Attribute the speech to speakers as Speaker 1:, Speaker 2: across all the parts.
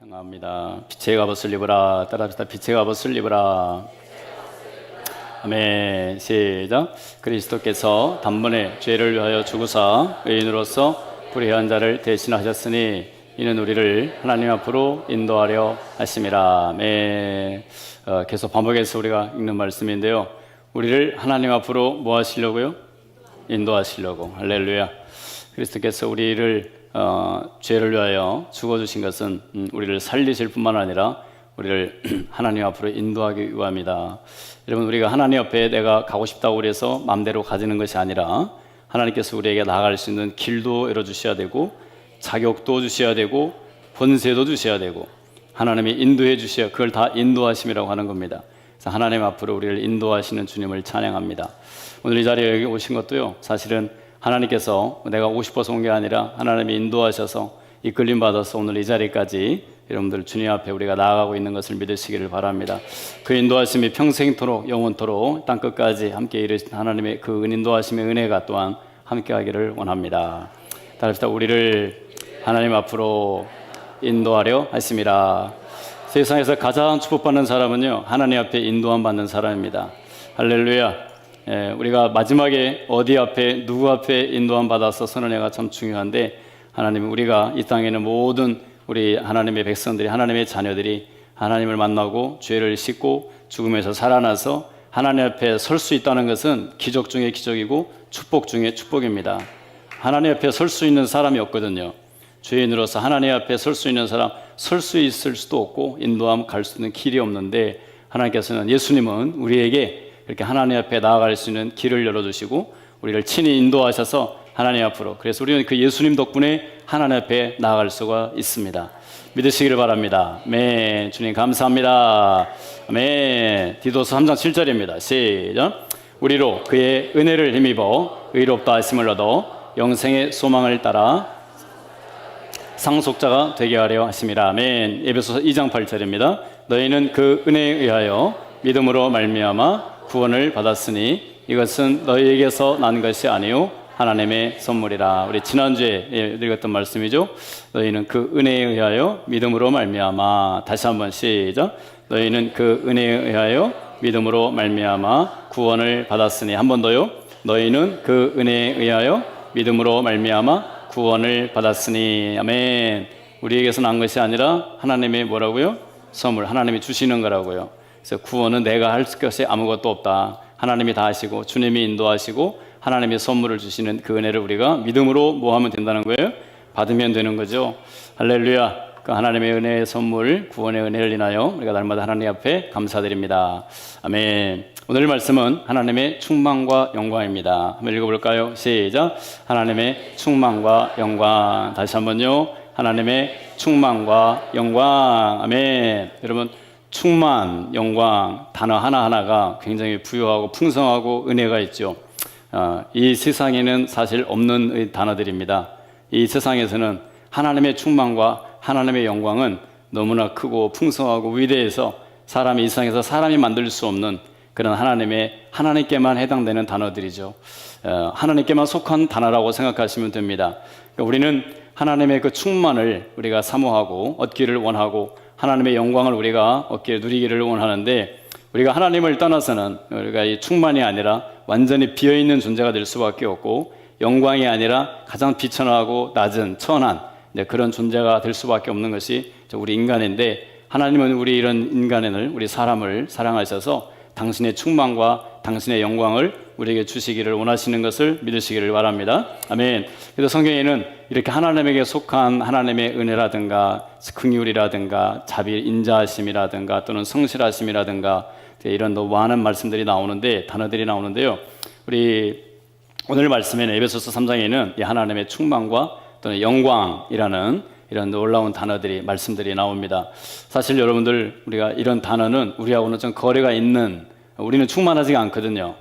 Speaker 1: 평안합니다. 빛의 갑옷을 입으라. 따라합시다. 빛의 갑옷을 입으라. 아멘. 시작. 그리스도께서 단번에 죄를 위하여 죽으사 의인으로서 불의한 자를 대신하셨으니 이는 우리를 하나님 앞으로 인도하려 하심이라. 아멘. 계속 반복해서 우리가 읽는 말씀인데요, 우리를 하나님 앞으로 뭐 하시려고요? 인도하시려고. 할렐루야. 그리스도께서 우리를 죄를 위하여 죽어주신 것은 우리를 살리실 뿐만 아니라 우리를 하나님 앞으로 인도하기 위함이다. 여러분, 우리가 하나님 앞에 내가 가고 싶다고 그래서 마음대로 가지는 것이 아니라 하나님께서 우리에게 나아갈 수 있는 길도 열어주셔야 되고 자격도 주셔야 되고 권세도 주셔야 되고 하나님이 인도해 주셔야, 그걸 다 인도하심이라고 하는 겁니다. 그래서 하나님 앞으로 우리를 인도하시는 주님을 찬양합니다. 오늘 이 자리에 여기 오신 것도요, 사실은 하나님께서 내가 오고 싶어서 온 게 아니라 하나님이 인도하셔서 이끌림 받아서 오늘 이 자리까지 여러분들 주님 앞에 우리가 나아가고 있는 것을 믿으시기를 바랍니다. 그 인도하심이 평생토록 영원토록 땅끝까지 함께 이르신 하나님의 그 인도하심의 은혜가 또한 함께 하기를 원합니다. 따라합시다. 우리를 하나님 앞으로 인도하려 하심이라. 세상에서 가장 축복받는 사람은요, 하나님 앞에 인도함 받는 사람입니다. 할렐루야. 우리가 마지막에 어디 앞에 누구 앞에 인도함 받아서 선언회가 참 중요한데, 하나님, 우리가 이 땅에 있는 모든 우리 하나님의 백성들이, 하나님의 자녀들이 하나님을 만나고 죄를 씻고 죽음에서 살아나서 하나님 앞에 설 수 있다는 것은 기적 중에 기적이고 축복 중에 축복입니다. 하나님 앞에 설 수 있는 사람이 없거든요. 죄인으로서 하나님 앞에 설 수 있는 사람, 설 수 있을 수도 없고 인도함 갈 수 있는 길이 없는데, 하나님께서는, 예수님은 우리에게 이렇게 하나님 앞에 나아갈 수 있는 길을 열어주시고 우리를 친히 인도하셔서 하나님 앞으로, 그래서 우리는 그 예수님 덕분에 하나님 앞에 나아갈 수가 있습니다. 믿으시기를 바랍니다. 아멘. 주님 감사합니다. 아멘. 디도서 3장 7절입니다. 시작. 우리로 그의 은혜를 힘입어 의롭다 하심을 얻어 영생의 소망을 따라 상속자가 되게 하려 하심이라. 아멘. 에베소서 2장 8절입니다. 너희는 그 은혜에 의하여 믿음으로 말미암아 구원을 받았으니 이것은 너희에게서 난 것이 아니요 하나님의 선물이라. 우리 지난주에 읽었던 말씀이죠. 너희는 그 은혜에 의하여 믿음으로 말미암아. 다시 한번 시작. 너희는 그 은혜에 의하여 믿음으로 말미암아 구원을 받았으니. 한 번 더요. 너희는 그 은혜에 의하여 믿음으로 말미암아 구원을 받았으니. 아멘. 우리에게서 난 것이 아니라 하나님의 뭐라고요? 선물, 하나님이 주시는 거라고요. 그래서 구원은 내가 할 것이 아무것도 없다. 하나님이 다 하시고 주님이 인도하시고 하나님이 선물을 주시는 그 은혜를 우리가 믿음으로 뭐 하면 된다는 거예요? 받으면 되는 거죠. 할렐루야. 그 하나님의 은혜의 선물, 구원의 은혜를 인하여 우리가 날마다 하나님 앞에 감사드립니다. 아멘. 오늘 말씀은 하나님의 충만과 영광입니다. 한번 읽어볼까요? 시작. 하나님의 충만과 영광. 다시 한번요. 하나님의 충만과 영광. 아멘. 여러분, 충만, 영광, 단어 하나하나가 굉장히 부유하고 풍성하고 은혜가 있죠. 이 세상에는 사실 없는 단어들입니다. 이 세상에서는 하나님의 충만과 하나님의 영광은 너무나 크고 풍성하고 위대해서 사람이, 이 세상에서 사람이 만들 수 없는 그런 하나님께만 해당되는 단어들이죠. 하나님께만 속한 단어라고 생각하시면 됩니다. 그러니까 우리는 하나님의 그 충만을 우리가 사모하고 얻기를 원하고 하나님의 영광을 우리가 얻기를, 누리기를 원하는데, 우리가 하나님을 떠나서는 우리가 이 충만이 아니라 완전히 비어있는 존재가 될 수밖에 없고, 영광이 아니라 가장 비천하고 낮은 천한 그런 존재가 될 수밖에 없는 것이 우리 인간인데, 하나님은 우리 이런 인간을, 우리 사람을 사랑하셔서 당신의 충만과 당신의 영광을 우리에게 주시기를 원하시는 것을 믿으시기를 바랍니다. 아멘. 그래서 성경에는 이렇게 하나님에게 속한 하나님의 은혜라든가 긍휼이라든가 자비, 인자하심이라든가 또는 성실하심이라든가 이런 너무 많은 말씀들이 나오는데, 단어들이 나오는데요, 우리 오늘 말씀에는 에베소서 3장에는 이 하나님의 충만과 또는 영광이라는 이런 놀라운 단어들이, 말씀들이 나옵니다. 사실 여러분들, 우리가 이런 단어는 우리하고는 좀 거리가 있는, 우리는 충만하지가 않거든요.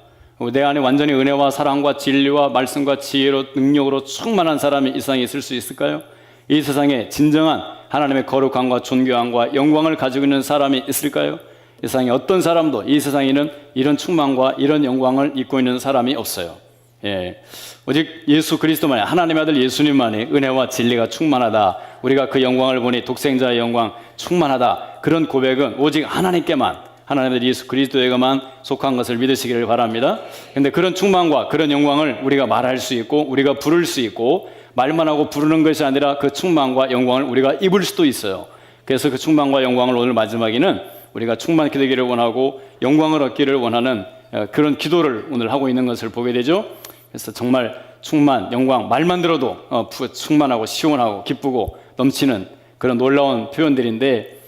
Speaker 1: 내 안에 완전히 은혜와 사랑과 진리와 말씀과 지혜로, 능력으로 충만한 사람이 이 세상에 있을 수 있을까요? 이 세상에 진정한 하나님의 거룩함과 존귀함과 영광을 가지고 있는 사람이 있을까요? 이 세상에 어떤 사람도, 이 세상에는 이런 충만과 이런 영광을 입고 있는 사람이 없어요. 예. 오직 예수 그리스도만이, 하나님의 아들 예수님만이 은혜와 진리가 충만하다, 우리가 그 영광을 보니 독생자의 영광 충만하다, 그런 고백은 오직 하나님께만, 하나님의 아들 예수 그리스도에게만 속한 것을 믿으시기를 바랍니다. 그런데 그런 충만과 그런 영광을 우리가 말할 수 있고 우리가 부를 수 있고, 말만 하고 부르는 것이 아니라 그 충만과 영광을 우리가 입을 수도 있어요. 그래서 그 충만과 영광을 오늘 마지막에는 우리가 충만케 되기를 원하고 영광을 얻기를 원하는 그런 기도를 오늘 하고 있는 것을 보게 되죠. 그래서 정말 충만, 영광, 말만 들어도 충만하고 시원하고 기쁘고 넘치는 그런 놀라운 표현들인데,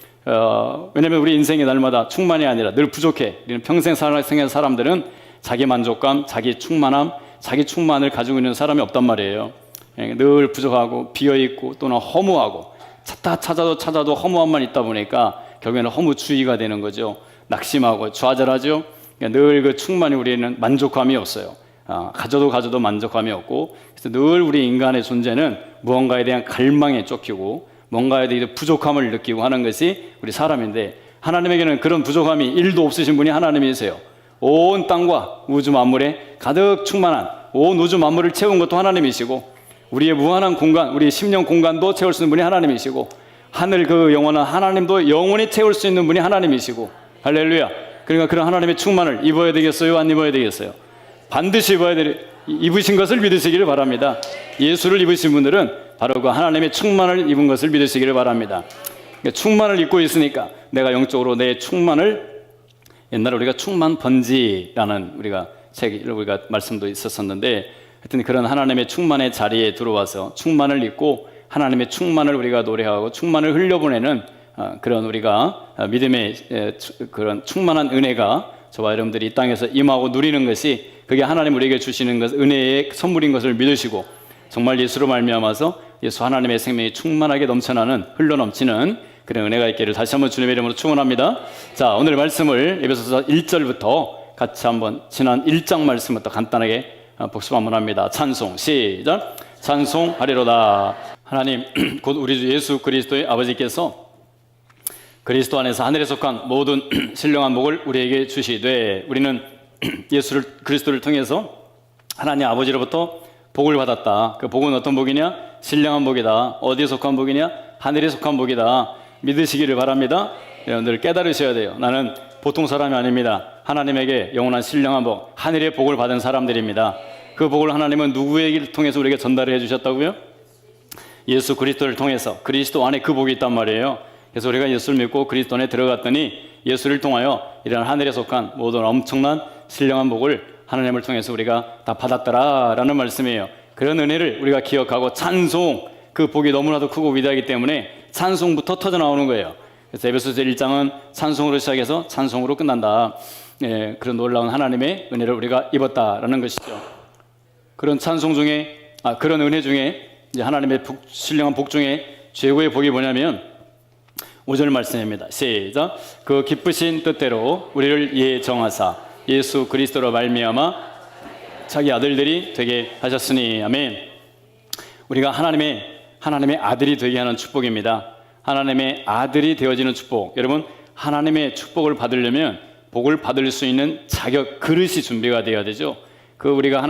Speaker 1: 왜냐하면 우리 인생의 날마다 충만이 아니라 늘 부족해. 우리는 평생 살아온 사람들은 자기 만족감, 자기 충만함, 자기 충만을 가지고 있는 사람이 없단 말이에요. 늘 부족하고 비어있고 또는 허무하고, 찾아도 허무함만 있다 보니까 결국에는 허무주의가 되는 거죠. 낙심하고 좌절하죠. 늘 그 충만이 우리는 만족감이 없어요. 가져도 만족감이 없고, 그래서 늘 우리 인간의 존재는 무언가에 대한 갈망에 쫓기고 뭔가에 대해 부족함을 느끼고 하는 것이 우리 사람인데, 하나님에게는 그런 부족함이 1도 없으신 분이 하나님이세요. 온 땅과 우주 만물에 가득 충만한 온 우주 만물을 채운 것도 하나님이시고, 우리의 무한한 공간, 우리의 심령 공간도 채울 수 있는 분이 하나님이시고, 하늘 그 영원한 하나님도 영원히 채울 수 있는 분이 하나님이시고, 할렐루야. 그러니까 그런 하나님의 충만을 입어야 되겠어요, 안 입어야 되겠어요? 반드시 입으신 것을 믿으시기를 바랍니다. 예수를 입으신 분들은 바로 그 하나님의 충만을 입은 것을 믿으시기를 바랍니다. 그러니까 충만을 입고 있으니까 내가 영적으로 내 충만을, 옛날에 우리가 충만 번지라는 우리가 책을 우리가 말씀도 있었었는데, 하여튼 그런 하나님의 충만의 자리에 들어와서 충만을 입고 하나님의 충만을 우리가 노래하고 충만을 흘려보내는 그런 우리가 믿음의 그런 충만한 은혜가 저와 여러분들이 이 땅에서 임하고 누리는 것이, 그게 하나님 우리에게 주시는 것, 은혜의 선물인 것을 믿으시고, 정말 예수로 말미암아서 예수 하나님의 생명이 충만하게 넘쳐나는, 흘러넘치는 그런 은혜가 있기를 다시 한번 주님의 이름으로 축원합니다. 자, 오늘 말씀을 에베소서 1절부터 같이 한번 지난 1장 말씀부터 간단하게 복습 한번 합니다. 찬송 시작. 찬송하리로다. 하나님 곧 우리 주 예수 그리스도의 아버지께서 그리스도 안에서 하늘에 속한 모든 신령한 복을 우리에게 주시되, 우리는 예수를 그리스도를 통해서 하나님 아버지로부터 복을 받았다. 그 복은 어떤 복이냐? 신령한 복이다. 어디에 속한 복이냐? 하늘에 속한 복이다. 믿으시기를 바랍니다. 여러분들 깨달으셔야 돼요. 나는 보통 사람이 아닙니다. 하나님에게 영원한 신령한 복, 하늘의 복을 받은 사람들입니다. 그 복을 하나님은 누구에게 통해서 우리에게 전달해 주셨다고요? 예수 그리스도를 통해서. 그리스도 안에 그 복이 있단 말이에요. 그래서 우리가 예수를 믿고 그리스도 안에 들어갔더니 예수를 통하여 이런 하늘에 속한 모든 엄청난 신령한 복을 하나님을 통해서 우리가 다 받았더라라는 말씀이에요. 그런 은혜를 우리가 기억하고 찬송, 그 복이 너무나도 크고 위대하기 때문에 찬송부터 터져 나오는 거예요. 그래서 에베소서 1장은 찬송으로 시작해서 찬송으로 끝난다. 예, 그런 놀라운 하나님의 은혜를 우리가 입었다라는 것이죠. 그런 찬송 중에, 그런 은혜 중에 이제 하나님의 신령한 복 중에 최고의 복이 뭐냐면 5절 말씀입니다. 시작. 그 기쁘신 뜻대로 우리를 예정하사 예수 그리스도로 말미암아 자기 아들들이 되게 하셨으니. 아멘. 우리가 하나님의 아들이 되게 하는 축복입니다. 하나님의 아들이 되어지는 축복. 여러분, 하나님의 축복을 받으려면 복을 받을 수 있는 자격, 그릇이 준비가 되어야 되죠. 우리가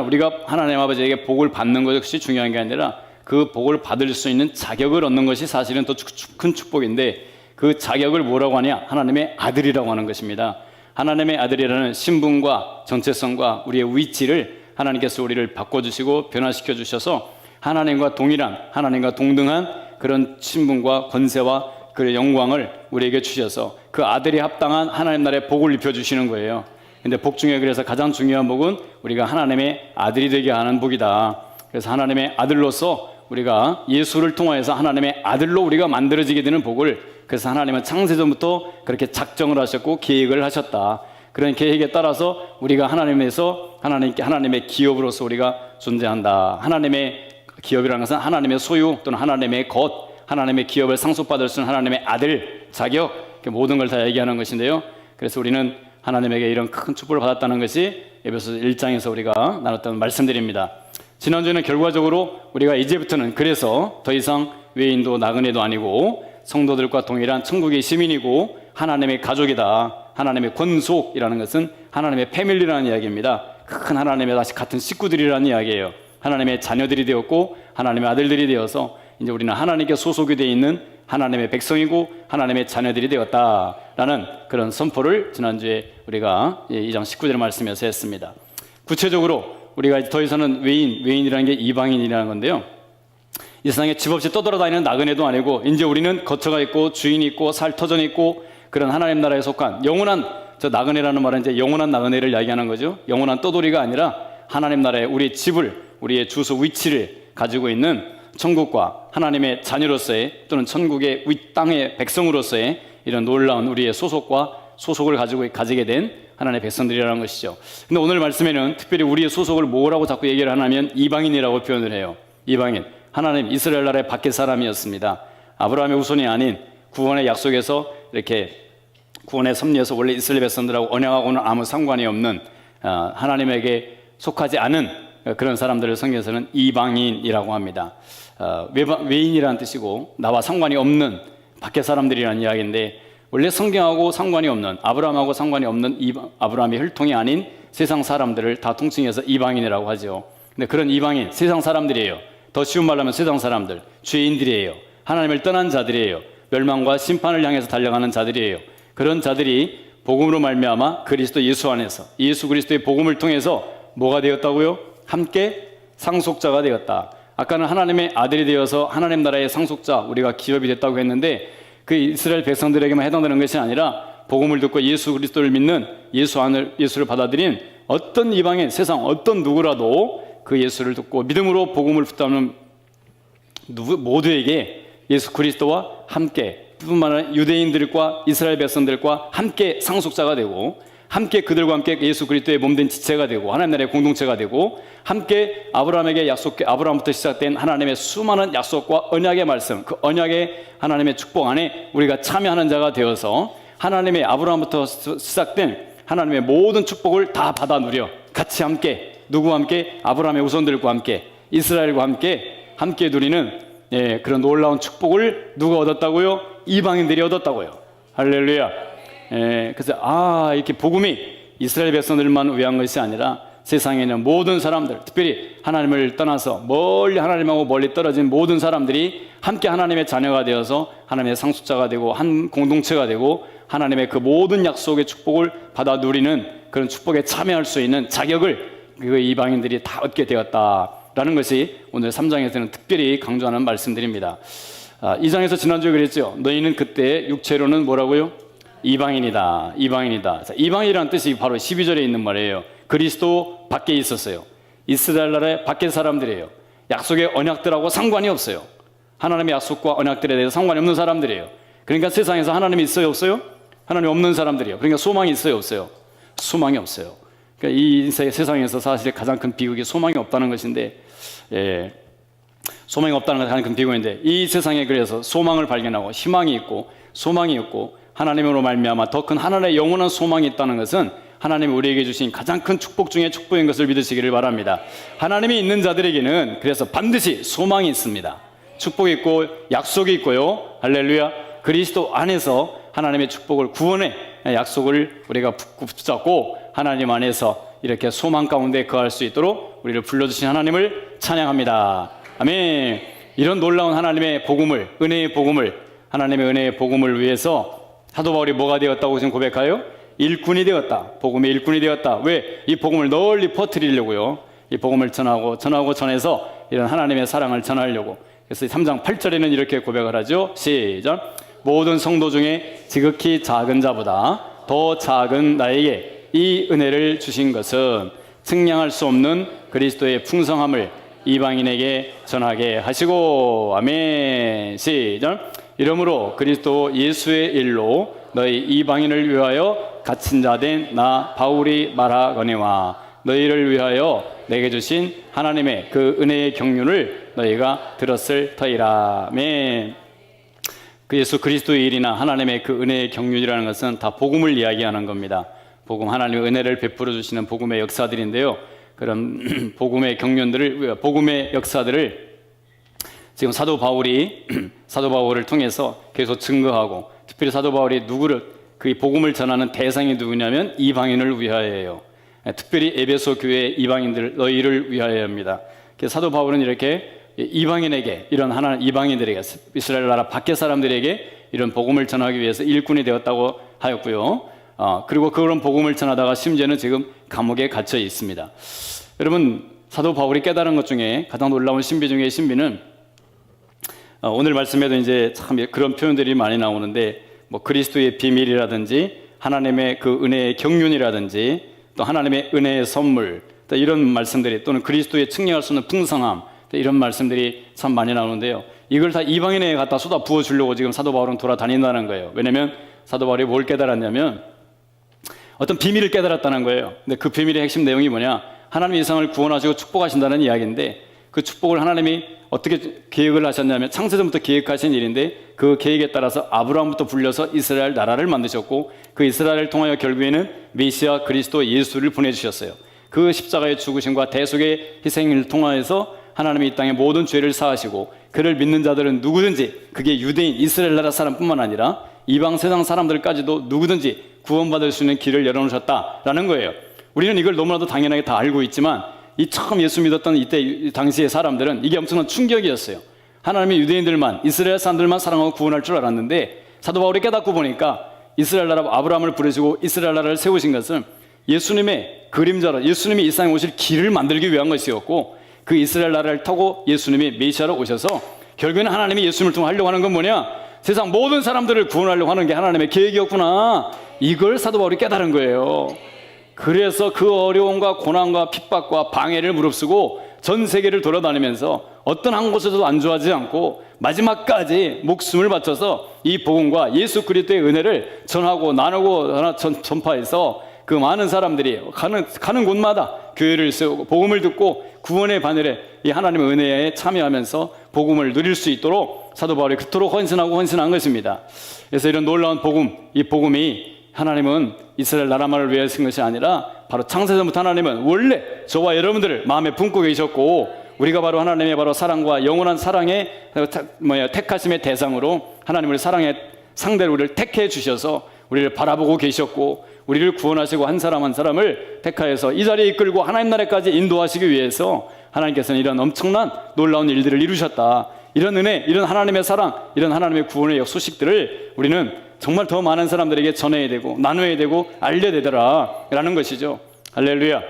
Speaker 1: 하나님 아버지에게 복을 받는 것이 중요한 게 아니라 그 복을 받을 수 있는 자격을 얻는 것이 사실은 더 큰 축복인데, 그 자격을 뭐라고 하냐? 하나님의 아들이라고 하는 것입니다. 하나님의 아들이라는 신분과 정체성과 우리의 위치를 하나님께서 우리를 바꿔주시고 변화시켜 주셔서 하나님과 동일한, 하나님과 동등한 그런 신분과 권세와 그 영광을 우리에게 주셔서 그 아들이 합당한 하나님 나라의 복을 입혀주시는 거예요. 근데 복 중에 그래서 가장 중요한 복은 우리가 하나님의 아들이 되게 하는 복이다. 그래서 하나님의 아들로서 우리가 예수를 통하여서 하나님의 아들로 우리가 만들어지게 되는 복을, 그래서 하나님은 창세전부터 그렇게 작정을 하셨고 계획을 하셨다. 그런 계획에 따라서 우리가 하나님의 기업으로서 우리가 존재한다. 하나님의 기업이라는 것은 하나님의 소유 또는 하나님의 것, 하나님의 기업을 상속받을 수 있는 하나님의 아들 자격, 모든 걸 다 얘기하는 것인데요. 그래서 우리는 하나님에게 이런 큰 축복을 받았다는 것이 에베소서 1장에서 우리가 나눴던 말씀드립니다. 지난주에는 결과적으로 우리가 이제부터는 그래서 더 이상 외인도 나그네도 아니고 성도들과 동일한 천국의 시민이고 하나님의 가족이다. 하나님의 권속이라는 것은 하나님의 패밀리라는 이야기입니다. 큰 하나님의 다시 같은 식구들이라는 이야기예요. 하나님의 자녀들이 되었고 하나님의 아들들이 되어서 이제 우리는 하나님께 소속이 되어 있는 하나님의 백성이고 하나님의 자녀들이 되었다라는 그런 선포를 지난주에 우리가 2장 19절 말씀에서 했습니다. 구체적으로 우리가 더 이상은 외인이라는 게 이방인이라는 건데요. 이 세상에 집 없이 떠돌아다니는 나그네도 아니고 이제 우리는 거처가 있고 주인이 있고 살터전이 있고 그런 하나님 나라에 속한 영원한, 저 나그네라는 말은 이제 영원한 나그네를 이야기하는 거죠. 영원한 떠돌이가 아니라 하나님 나라에 우리의 집을, 우리의 주소 위치를 가지고 있는 천국과 하나님의 자녀로서의 또는 천국의 윗땅의 백성으로서의 이런 놀라운 우리의 소속을 가지게 된 하나님의 백성들이라는 것이죠. 근데 오늘 말씀에는 특별히 우리의 소속을 뭐라고 자꾸 얘기를 하냐면 이방인이라고 표현을 해요. 이방인. 하나님 이스라엘 나라의 밖의 사람이었습니다. 아브라함의 후손이 아닌 구원의 약속에서 이렇게 구원의 섭리에서 원래 이스라엘 백성들하고 언약하고는 아무 상관이 없는 하나님에게 속하지 않은 그런 사람들을 성경에서는 이방인이라고 합니다. 외인이라는 뜻이고 나와 상관이 없는 밖의 사람들이라는 이야기인데 원래 성경하고 상관이 없는, 아브라함하고 상관이 없는 아브라함의 혈통이 아닌 세상 사람들을 다 통칭해서 이방인이라고 하죠. 근데 그런 이방인, 세상 사람들이에요. 더 쉬운 말로 하면 세상 사람들, 죄인들이에요. 하나님을 떠난 자들이에요. 멸망과 심판을 향해서 달려가는 자들이에요. 그런 자들이 복음으로 말미암아 그리스도 예수 안에서 예수 그리스도의 복음을 통해서 뭐가 되었다고요? 함께 상속자가 되었다. 아까는 하나님의 아들이 되어서 하나님 나라의 상속자, 우리가 기업이 됐다고 했는데 그 이스라엘 백성들에게만 해당되는 것이 아니라 복음을 듣고 예수 그리스도를 믿는 예수를 받아들인 어떤 이방인, 세상 어떤 누구라도 그 예수를 듣고 믿음으로 복음을 붙잡는 모두에게 예수 그리스도와 함께, 뿐만 아니라 유대인들과 이스라엘 백성들과 함께 상속자가 되고 함께 그들과 함께 예수 그리스도의 몸된 지체가 되고 하나님 나라의 공동체가 되고 함께 아브라함부터 시작된 하나님의 수많은 약속과 언약의 말씀, 그 언약의 하나님의 축복 안에 우리가 참여하는 자가 되어서 하나님의 아브라함부터 시작된 하나님의 모든 축복을 다 받아 누려 같이 함께, 누구와 함께? 아브라함의 후손들과 함께, 이스라엘과 함께 누리는 그런 놀라운 축복을 누가 얻었다고요? 이방인들이 얻었다고요. 할렐루야. 그래서 이렇게 복음이 이스라엘 백성들만 위한 것이 아니라 세상에 있는 모든 사람들, 특별히 하나님을 떠나서 하나님하고 멀리 떨어진 모든 사람들이 함께 하나님의 자녀가 되어서 하나님의 상속자가 되고 한 공동체가 되고 하나님의 그 모든 약속의 축복을 받아 누리는 그런 축복에 참여할 수 있는 자격을 그 이방인들이 다 얻게 되었다라는 것이 오늘 3장에서는 특별히 강조하는 말씀들입니다. 2장에서 지난주에 그랬죠. 너희는 그때 육체로는 뭐라고요? 이방인이다. 이방인이라는 뜻이 바로 12절에 있는 말이에요. 그리스도 밖에 있었어요. 이스라엘 나라의 밖의 사람들이에요. 약속의 언약들하고 상관이 없어요. 하나님의 약속과 언약들에 대해서 상관이 없는 사람들이에요. 그러니까 세상에서 하나님이 있어요, 없어요? 하나님 없는 사람들이에요. 그러니까 소망이 있어요, 없어요? 소망이 없어요. 그러니까 이 세상에서 사실 가장 큰 비극이 소망이 없다는 것인데, 소망이 없다는 것이 가장 큰 비극인데, 이 세상에 그래서 소망을 발견하고 희망이 있고 소망이 있고 하나님으로 말미암아 더 큰 하나님의 영원한 소망이 있다는 것은 하나님이 우리에게 주신 가장 큰 축복 중에 축복인 것을 믿으시기를 바랍니다. 하나님이 있는 자들에게는 그래서 반드시 소망이 있습니다. 축복이 있고 약속이 있고요. 할렐루야. 그리스도 안에서 하나님의 축복을, 구원의 약속을 우리가 붙잡고 하나님 안에서 이렇게 소망 가운데 거할 수 있도록 우리를 불러주신 하나님을 찬양합니다. 아멘. 이런 놀라운 하나님의 복음을, 은혜의 복음을, 하나님의 은혜의 복음을 위해서 사도 바울이 뭐가 되었다고 지금 고백하여? 일꾼이 되었다. 복음의 일꾼이 되었다. 왜? 이 복음을 널리 퍼뜨리려고요. 이 복음을 전해서 이런 하나님의 사랑을 전하려고. 그래서 3장 8절에는 이렇게 고백을 하죠. 시작. 모든 성도 중에 지극히 작은 자보다 더 작은 나에게 이 은혜를 주신 것은 측량할 수 없는 그리스도의 풍성함을 이방인에게 전하게 하시고. 아멘. 시작. 이러므로 그리스도 예수의 일로 너희 이방인을 위하여 갇힌 자 된 나 바울이 말하거니와 너희를 위하여 내게 주신 하나님의 그 은혜의 경륜을 너희가 들었을 터이라. 아멘. 그 예수 그리스도의 일이나 하나님의 그 은혜의 경륜이라는 것은 다 복음을 이야기하는 겁니다. 복음, 하나님의 은혜를 베풀어 주시는 복음의 역사들인데요. 그런 복음의 경륜들을, 복음의 역사들을 지금 사도 바울을 통해서 계속 증거하고, 특별히 사도 바울이 그 복음을 전하는 대상이 누구냐면 이방인을 위하여예요. 특별히 에베소 교회 이방인들 너희를 위하여입니다. 사도 바울은 이렇게 이방인에게 이런 이방인들에게 이스라엘 나라 밖의 사람들에게 이런 복음을 전하기 위해서 일꾼이 되었다고 하였고요. 그리고 그런 복음을 전하다가 심지어는 지금 감옥에 갇혀 있습니다. 여러분, 사도 바울이 깨달은 것 중에 가장 놀라운 신비 중에 신비는 오늘 말씀에도 이제 참 그런 표현들이 많이 나오는데 뭐 그리스도의 비밀이라든지 하나님의 그 은혜의 경륜이라든지 또 하나님의 은혜의 선물 또 이런 말씀들이 또는 그리스도의 측량할 수 없는 풍성함 이런 말씀들이 참 많이 나오는데요. 이걸 다 이방인에게 갖다 쏟아 부어주려고 지금 사도 바울은 돌아다닌다는 거예요. 왜냐하면 사도 바울이 뭘 깨달았냐면 어떤 비밀을 깨달았다는 거예요. 근데 그 비밀의 핵심 내용이 뭐냐? 하나님이 이 세상을 구원하시고 축복하신다는 이야기인데 그 축복을 하나님이 어떻게 계획을 하셨냐면 창세전부터 계획하신 일인데 그 계획에 따라서 아브라함부터 불려서 이스라엘 나라를 만드셨고 그 이스라엘을 통하여 결국에는 메시아 그리스도 예수를 보내주셨어요. 그 십자가의 죽으심과 대속의 희생을 통하여서 하나님이 이 땅의 모든 죄를 사하시고 그를 믿는 자들은 누구든지 그게 유대인 이스라엘 나라 사람뿐만 아니라 이방 세상 사람들까지도 누구든지 구원받을 수 있는 길을 열어놓으셨다라는 거예요. 우리는 이걸 너무나도 당연하게 다 알고 있지만 이 처음 예수 믿었던 이때 당시의 사람들은 이게 엄청난 충격이었어요. 하나님이 유대인들만 이스라엘 사람들만 사랑하고 구원할 줄 알았는데 사도 바울이 깨닫고 보니까 이스라엘 나라 아브라함을 부르시고 이스라엘 나라를 세우신 것은 예수님의 그림자로 예수님이 이 땅에 오실 길을 만들기 위한 것이었고 그 이스라엘 나라를 타고 예수님이 메시아로 오셔서 결국에는 하나님이 예수님을 통해 하려고 하는 건 뭐냐? 세상 모든 사람들을 구원하려고 하는 게 하나님의 계획이었구나. 이걸 사도 바울이 깨달은 거예요. 그래서 그 어려움과 고난과 핍박과 방해를 무릅쓰고 전 세계를 돌아다니면서 어떤 한 곳에서도 안주하지 않고 마지막까지 목숨을 바쳐서 이 복음과 예수 그리스도의 은혜를 전하고 나누고 전파해서 그 많은 사람들이 가는 곳마다 교회를 세우고 복음을 듣고 구원의 바늘에 이 하나님의 은혜에 참여하면서 복음을 누릴 수 있도록 사도 바울이 그토록 헌신한 것입니다. 그래서 이런 놀라운 복음, 이 복음이 하나님은 이스라엘 나라만을 위해 쓴 것이 아니라 바로 창세전부터 하나님은 원래 저와 여러분들을 마음에 품고 계셨고 우리가 바로 하나님의 바로 사랑과 영원한 사랑의 택하심의 대상으로 하나님을 사랑의 상대로 우리를 택해 주셔서 우리를 바라보고 계셨고 우리를 구원하시고 한 사람 한 사람을 택하여서 이 자리에 이끌고 하나님 나라까지 인도하시기 위해서 하나님께서는 이런 엄청난 놀라운 일들을 이루셨다. 이런 은혜, 이런 하나님의 사랑, 이런 하나님의 구원의 소식들을 우리는 정말 더 많은 사람들에게 전해야 되고 나눠야 되고 알려야 되더라 라는 것이죠. 할렐루야.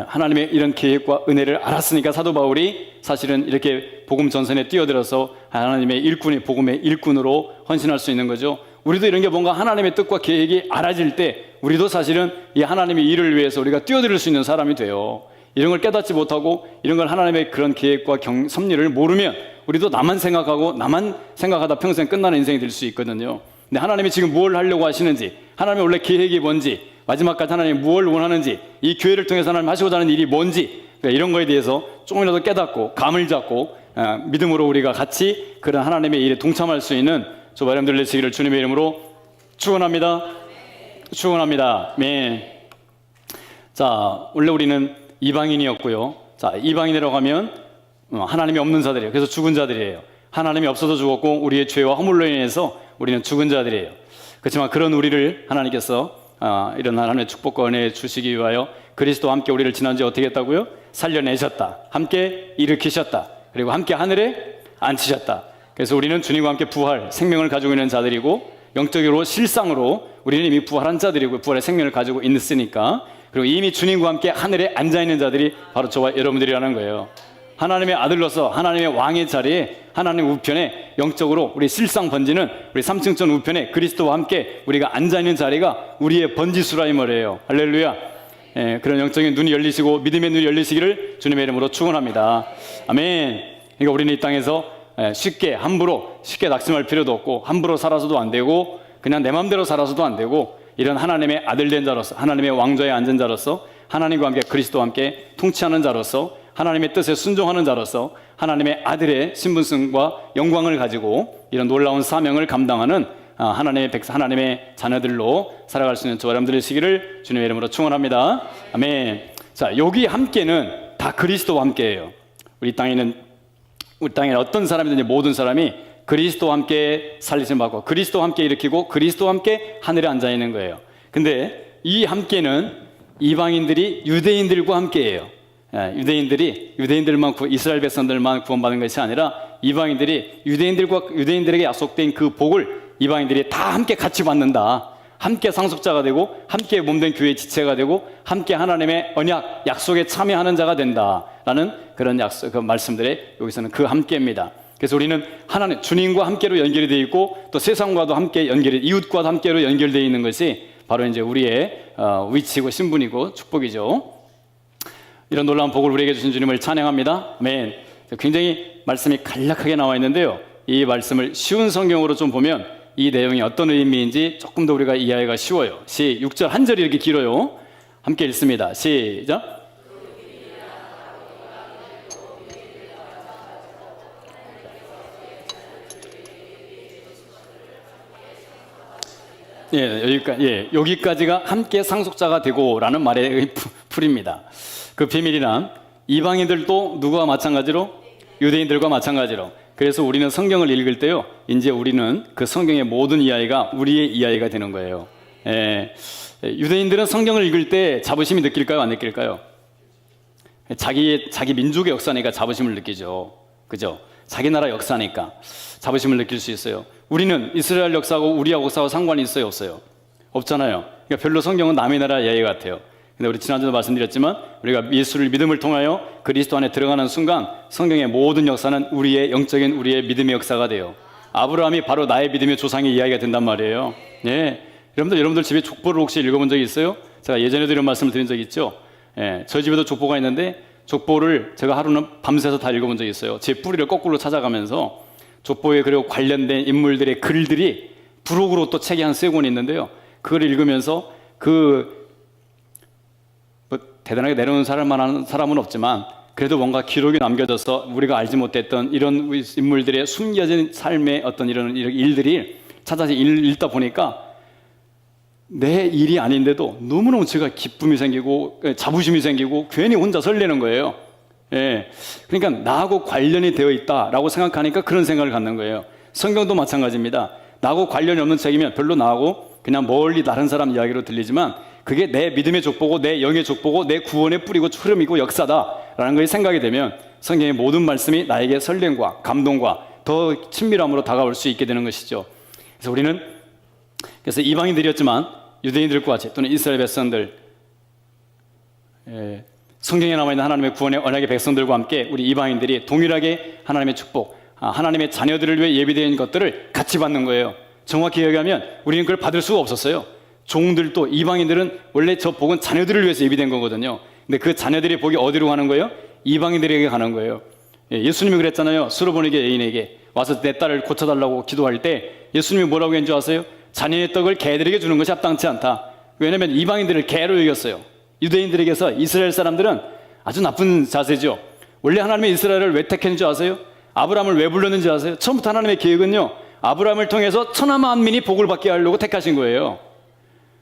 Speaker 1: 하나님의 이런 계획과 은혜를 알았으니까 사도 바울이 사실은 이렇게 복음 전선에 뛰어들어서 하나님의 일꾼이 복음의 일꾼으로 헌신할 수 있는 거죠. 우리도 이런 게 뭔가 하나님의 뜻과 계획이 알아질 때 우리도 사실은 이 하나님의 일을 위해서 우리가 뛰어들 수 있는 사람이 돼요. 이런 걸 깨닫지 못하고 이런 걸 하나님의 그런 계획과 섭리를 모르면 우리도 나만 생각하다 평생 끝나는 인생이 될 수 있거든요. 근데 하나님이 지금 무엇을 하려고 하시는지, 하나님의 원래 계획이 뭔지, 마지막까지 하나님이 무엇을 원하는지, 이 교회를 통해서 하나님 하시고자 하는 일이 뭔지, 이런 거에 대해서 조금이라도 깨닫고 감을 잡고 믿음으로 우리가 같이 그런 하나님의 일에 동참할 수 있는 저와 여러분들 되시기를 주님의 이름으로 축원합니다. 축원합니다. 네. 자, 원래 우리는 이방인이었고요. 자, 이방인이라고 하면 하나님이 없는 자들이에요. 그래서 죽은 자들이에요. 하나님이 없어서 죽었고 우리의 죄와 허물로 인해서 우리는 죽은 자들이에요. 그렇지만 그런 우리를 하나님께서 이런 하나님의 축복과 은혜 주시기 위하여 그리스도와 함께 우리를 지난주에 어떻게 했다고요? 살려내셨다. 함께 일으키셨다. 그리고 함께 하늘에 앉히셨다. 그래서 우리는 주님과 함께 부활, 생명을 가지고 있는 자들이고 영적으로 실상으로 우리는 이미 부활한 자들이고 부활의 생명을 가지고 있으니까 그리고 이미 주님과 함께 하늘에 앉아있는 자들이 바로 저와 여러분들이라는 거예요. 하나님의 아들로서 하나님의 왕의 자리에 하나님 우편에 영적으로 우리 실상 번지는 우리 3층전 우편에 그리스도와 함께 우리가 앉아있는 자리가 우리의 번지수라 이 말이에요. 할렐루야. 그런 영적인 눈이 열리시고 믿음의 눈이 열리시기를 주님의 이름으로 축원합니다. 아멘. 그러니까 우리는 이 땅에서 함부로 쉽게 낙심할 필요도 없고 함부로 살아서도 안 되고 그냥 내 마음대로 살아서도 안 되고 이런 하나님의 아들 된 자로서 하나님의 왕좌에 앉은 자로서 하나님과 함께 그리스도와 함께 통치하는 자로서 하나님의 뜻에 순종하는 자로서 하나님의 아들의 신분성과 영광을 가지고 이런 놀라운 사명을 감당하는 하나님의 자녀들로 살아갈 수 있는 저와 여러분들 되시기를 주님의 이름으로 축원합니다. 아멘. 자, 여기 함께는 다 그리스도와 함께예요. 우리 땅에 어떤 사람이든지 모든 사람이 그리스도와 함께 살리심 받고 그리스도와 함께 일으키고 그리스도와 함께 하늘에 앉아 있는 거예요. 근데 이 함께는 이방인들이 유대인들과 함께해요. 유대인들만 이스라엘 백성들만 구원받은 것이 아니라 이방인들이 유대인들에게 약속된 그 복을 이방인들이 다 함께 같이 받는다. 함께 상속자가 되고 함께 몸된 교회의 지체가 되고 함께 하나님의 언약 약속에 참여하는 자가 된다라는 그런 그 말씀들에 여기서는 그 함께입니다. 그래서 우리는 하나님 주님과 함께로 연결이 되어 있고 또 세상과도 함께 이웃과도 함께로 연결되어 있는 것이 바로 이제 우리의 위치고 신분이고 축복이죠. 이런 놀라운 복을 우리에게 주신 주님을 찬양합니다. 아멘. 굉장히 말씀이 간략하게 나와 있는데요. 이 말씀을 쉬운 성경으로 좀 보면 이 내용이 어떤 의미인지 조금 더 우리가 이해하기가 쉬워요. 6절 한 절이 이렇게 길어요. 함께 읽습니다. 시작. 여기까지가 함께 상속자가 되고라는 말의 풀입니다. 그 비밀이란 이방인들도 누구와 마찬가지로 유대인들과 마찬가지로 그래서 우리는 성경을 읽을 때요 이제 우리는 그 성경의 모든 이야기가 우리의 이야기가 되는 거예요. 유대인들은 성경을 읽을 때 자부심이 느낄까요? 안 느낄까요? 자기 민족의 역사니까 자부심을 느끼죠. 그죠? 자기 나라 역사니까 자부심을 느낄 수 있어요. 우리는 이스라엘 역사하고 우리 역사하고 상관이 있어요? 없어요? 없잖아요. 그러니까 별로 성경은 남의 나라 이야기 같아요. 근데 우리 지난주도 말씀드렸지만 우리가 예수를 믿음을 통하여 그리스도 안에 들어가는 순간 성경의 모든 역사는 우리의 영적인 우리의 믿음의 역사가 돼요. 아브라함이 바로 나의 믿음의 조상의 이야기가 된단 말이에요. 여러분들 집에 족보를 혹시 읽어본 적이 있어요? 제가 예전에도 이런 말씀을 드린 적이 있죠. 저희 집에도 족보가 있는데 족보를 제가 하루는 밤새서 다 읽어본 적이 있어요. 제 뿌리를 거꾸로 찾아가면서 족보에 그리고 관련된 인물들의 글들이 부록으로 또 책이 한 3권 있는데요. 그걸 읽으면서 대단하게 내려오는 사람은 없지만 그래도 뭔가 기록이 남겨져서 우리가 알지 못했던 이런 인물들의 숨겨진 삶의 어떤 이런 일들이 찾아서 읽다 보니까 내 일이 아닌데도 너무너무 제가 기쁨이 생기고 자부심이 생기고 괜히 혼자 설레는 거예요. 그러니까 나하고 관련이 되어 있다라고 생각하니까 그런 생각을 갖는 거예요. 성경도 마찬가지입니다. 나하고 관련이 없는 책이면 별로 나하고 그냥 멀리 다른 사람 이야기로 들리지만 그게 내 믿음의 족보고 내 영의 족보고 내 구원의 뿌리고 흐름이고 역사다라는 것이 생각이 되면 성경의 모든 말씀이 나에게 설렘과 감동과 더 친밀함으로 다가올 수 있게 되는 것이죠. 그래서 우리는 이방인들이었지만 유대인들과 같이 또는 이스라엘 백성들 성경에 남아있는 하나님의 구원의 언약의 백성들과 함께 우리 이방인들이 동일하게 하나님의 축복 하나님의 자녀들을 위해 예비되어 있는 것들을 같이 받는 거예요. 정확히 얘기하면 우리는 그걸 받을 수가 없었어요. 종들도 이방인들은 원래 저 복은 자녀들을 위해서 예비된 거거든요. 근데 그 자녀들의 복이 어디로 가는 거예요? 이방인들에게 가는 거예요. 예수님이 그랬잖아요. 수로보니게 여인에게 와서 내 딸을 고쳐달라고 기도할 때 예수님이 뭐라고 했는지 아세요? 자녀의 떡을 개들에게 주는 것이 합당치 않다. 왜냐하면 이방인들을 개로 여겼어요. 유대인들에게서 이스라엘 사람들은 아주 나쁜 자세죠. 원래 하나님의 이스라엘을 왜 택했는지 아세요? 아브라함을 왜 불렀는지 아세요? 처음부터 하나님의 계획은요 아브라함을 통해서 천하 만민이 복을 받게 하려고 택하신 거예요.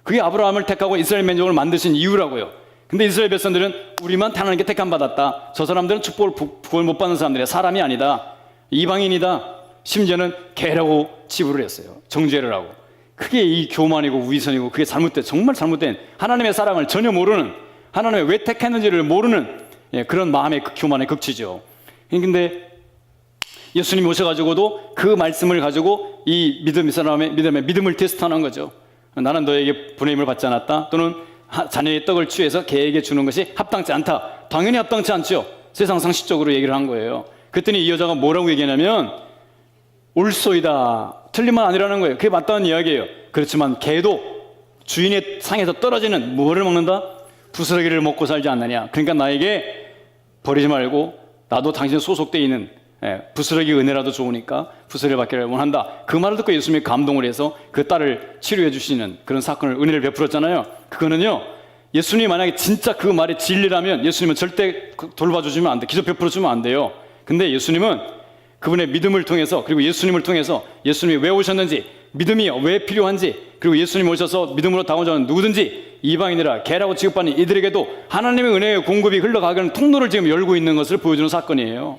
Speaker 1: 그게 아브라함을 택하고 이스라엘 민족을 만드신 이유라고요. 근데 이스라엘 백성들은 우리만 하나님께 택함 받았다. 저 사람들은 축복을 못 받는 사람들이야. 사람이 아니다. 이방인이다. 심지어는 개라고 치부를 했어요. 정죄를 하고. 그게 이 교만이고 위선이고 그게 정말 잘못된 하나님의 사랑을 전혀 모르는 하나님의 왜 택했는지를 모르는 그런 마음의 교만의 극치죠. 근데 예수님이 오셔가지고도 그 말씀을 가지고 이 사람의 믿음을 테스트하는 거죠. 나는 너에게 분의 힘을 받지 않았다. 또는 자녀의 떡을 취해서 개에게 주는 것이 합당치 않다. 당연히 합당치 않죠. 세상 상식적으로 얘기를 한 거예요. 그랬더니 이 여자가 뭐라고 얘기하냐면 옳소이다. 틀린 말 아니라는 거예요. 그게 맞다는 이야기예요. 그렇지만 개도 주인의 상에서 떨어지는 뭐를 먹는다? 부스러기를 먹고 살지 않느냐. 그러니까 나에게 버리지 말고 나도 당신 소속되어 있는 부스러기 은혜라도 좋으니까 부스러기 받기를 원한다. 그 말을 듣고 예수님이 감동을 해서 그 딸을 치료해 주시는 그런 사건을 은혜를 베풀었잖아요. 그거는요 예수님이 만약에 진짜 그 말이 진리라면 예수님은 절대 돌봐주시면 안 돼. 기적 베풀어주면 안 돼요. 근데 예수님은 그분의 믿음을 통해서 그리고 예수님을 통해서 예수님이 왜 오셨는지 믿음이 왜 필요한지 그리고 예수님 오셔서 믿음으로 다가오자는 누구든지 이방인이라 개라고 취급받는 이들에게도 하나님의 은혜의 공급이 흘러가는 통로를 지금 열고 있는 것을 보여주는 사건이에요.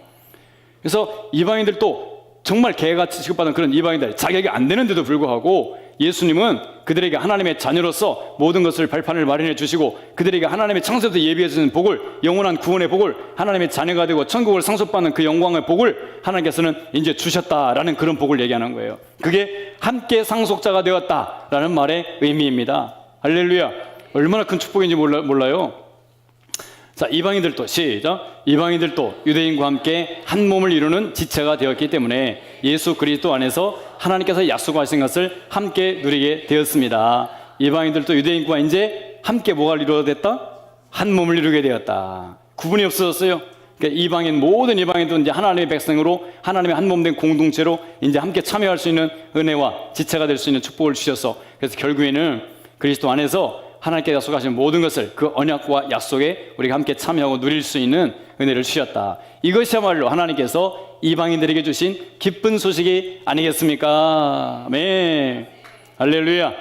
Speaker 1: 그래서 이방인들도 정말 개같이 취급받는 그런 이방인들 자격이 안 되는데도 불구하고 예수님은 그들에게 하나님의 자녀로서 모든 것을 발판을 마련해 주시고 그들에게 하나님의 창세부터 예비해 주신 복을, 영원한 구원의 복을, 하나님의 자녀가 되고 천국을 상속받는 그 영광의 복을 하나님께서는 이제 주셨다라는 그런 복을 얘기하는 거예요. 그게 함께 상속자가 되었다라는 말의 의미입니다. 할렐루야. 얼마나 큰 축복인지 몰라요. 자, 이방인들도 시작. 이방인들도 유대인과 함께 한 몸을 이루는 지체가 되었기 때문에 예수 그리스도 안에서 하나님께서 약속하신 것을 함께 누리게 되었습니다. 이방인들도 유대인과 이제 함께 뭐가 이루어졌다? 한 몸을 이루게 되었다. 구분이 없어졌어요. 그러니까 모든 이방인도 이제 하나님의 백성으로 하나님의 한 몸 된 공동체로 이제 함께 참여할 수 있는 은혜와 지체가 될 수 있는 축복을 주셔서, 그래서 결국에는 그리스도 안에서 하나님께 약속하신 모든 것을 그 언약과 약속에 우리가 함께 참여하고 누릴 수 있는 은혜를 주셨다. 이것이야말로 하나님께서 이방인들에게 주신 기쁜 소식이 아니겠습니까? 아멘. 할렐루야.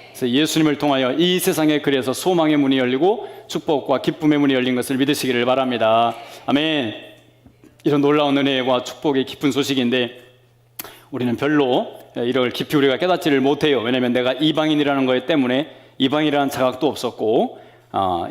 Speaker 1: 그래서 예수님을 통하여 이 세상에 그래서 소망의 문이 열리고 축복과 기쁨의 문이 열린 것을 믿으시기를 바랍니다. 아멘. 이런 놀라운 은혜와 축복의 기쁜 소식인데 우리는 별로 이걸 깊이 우리가 깨닫지를 못해요. 왜냐하면 내가 이방인이라는 것 때문에 이방인이라는 자각도 없었고,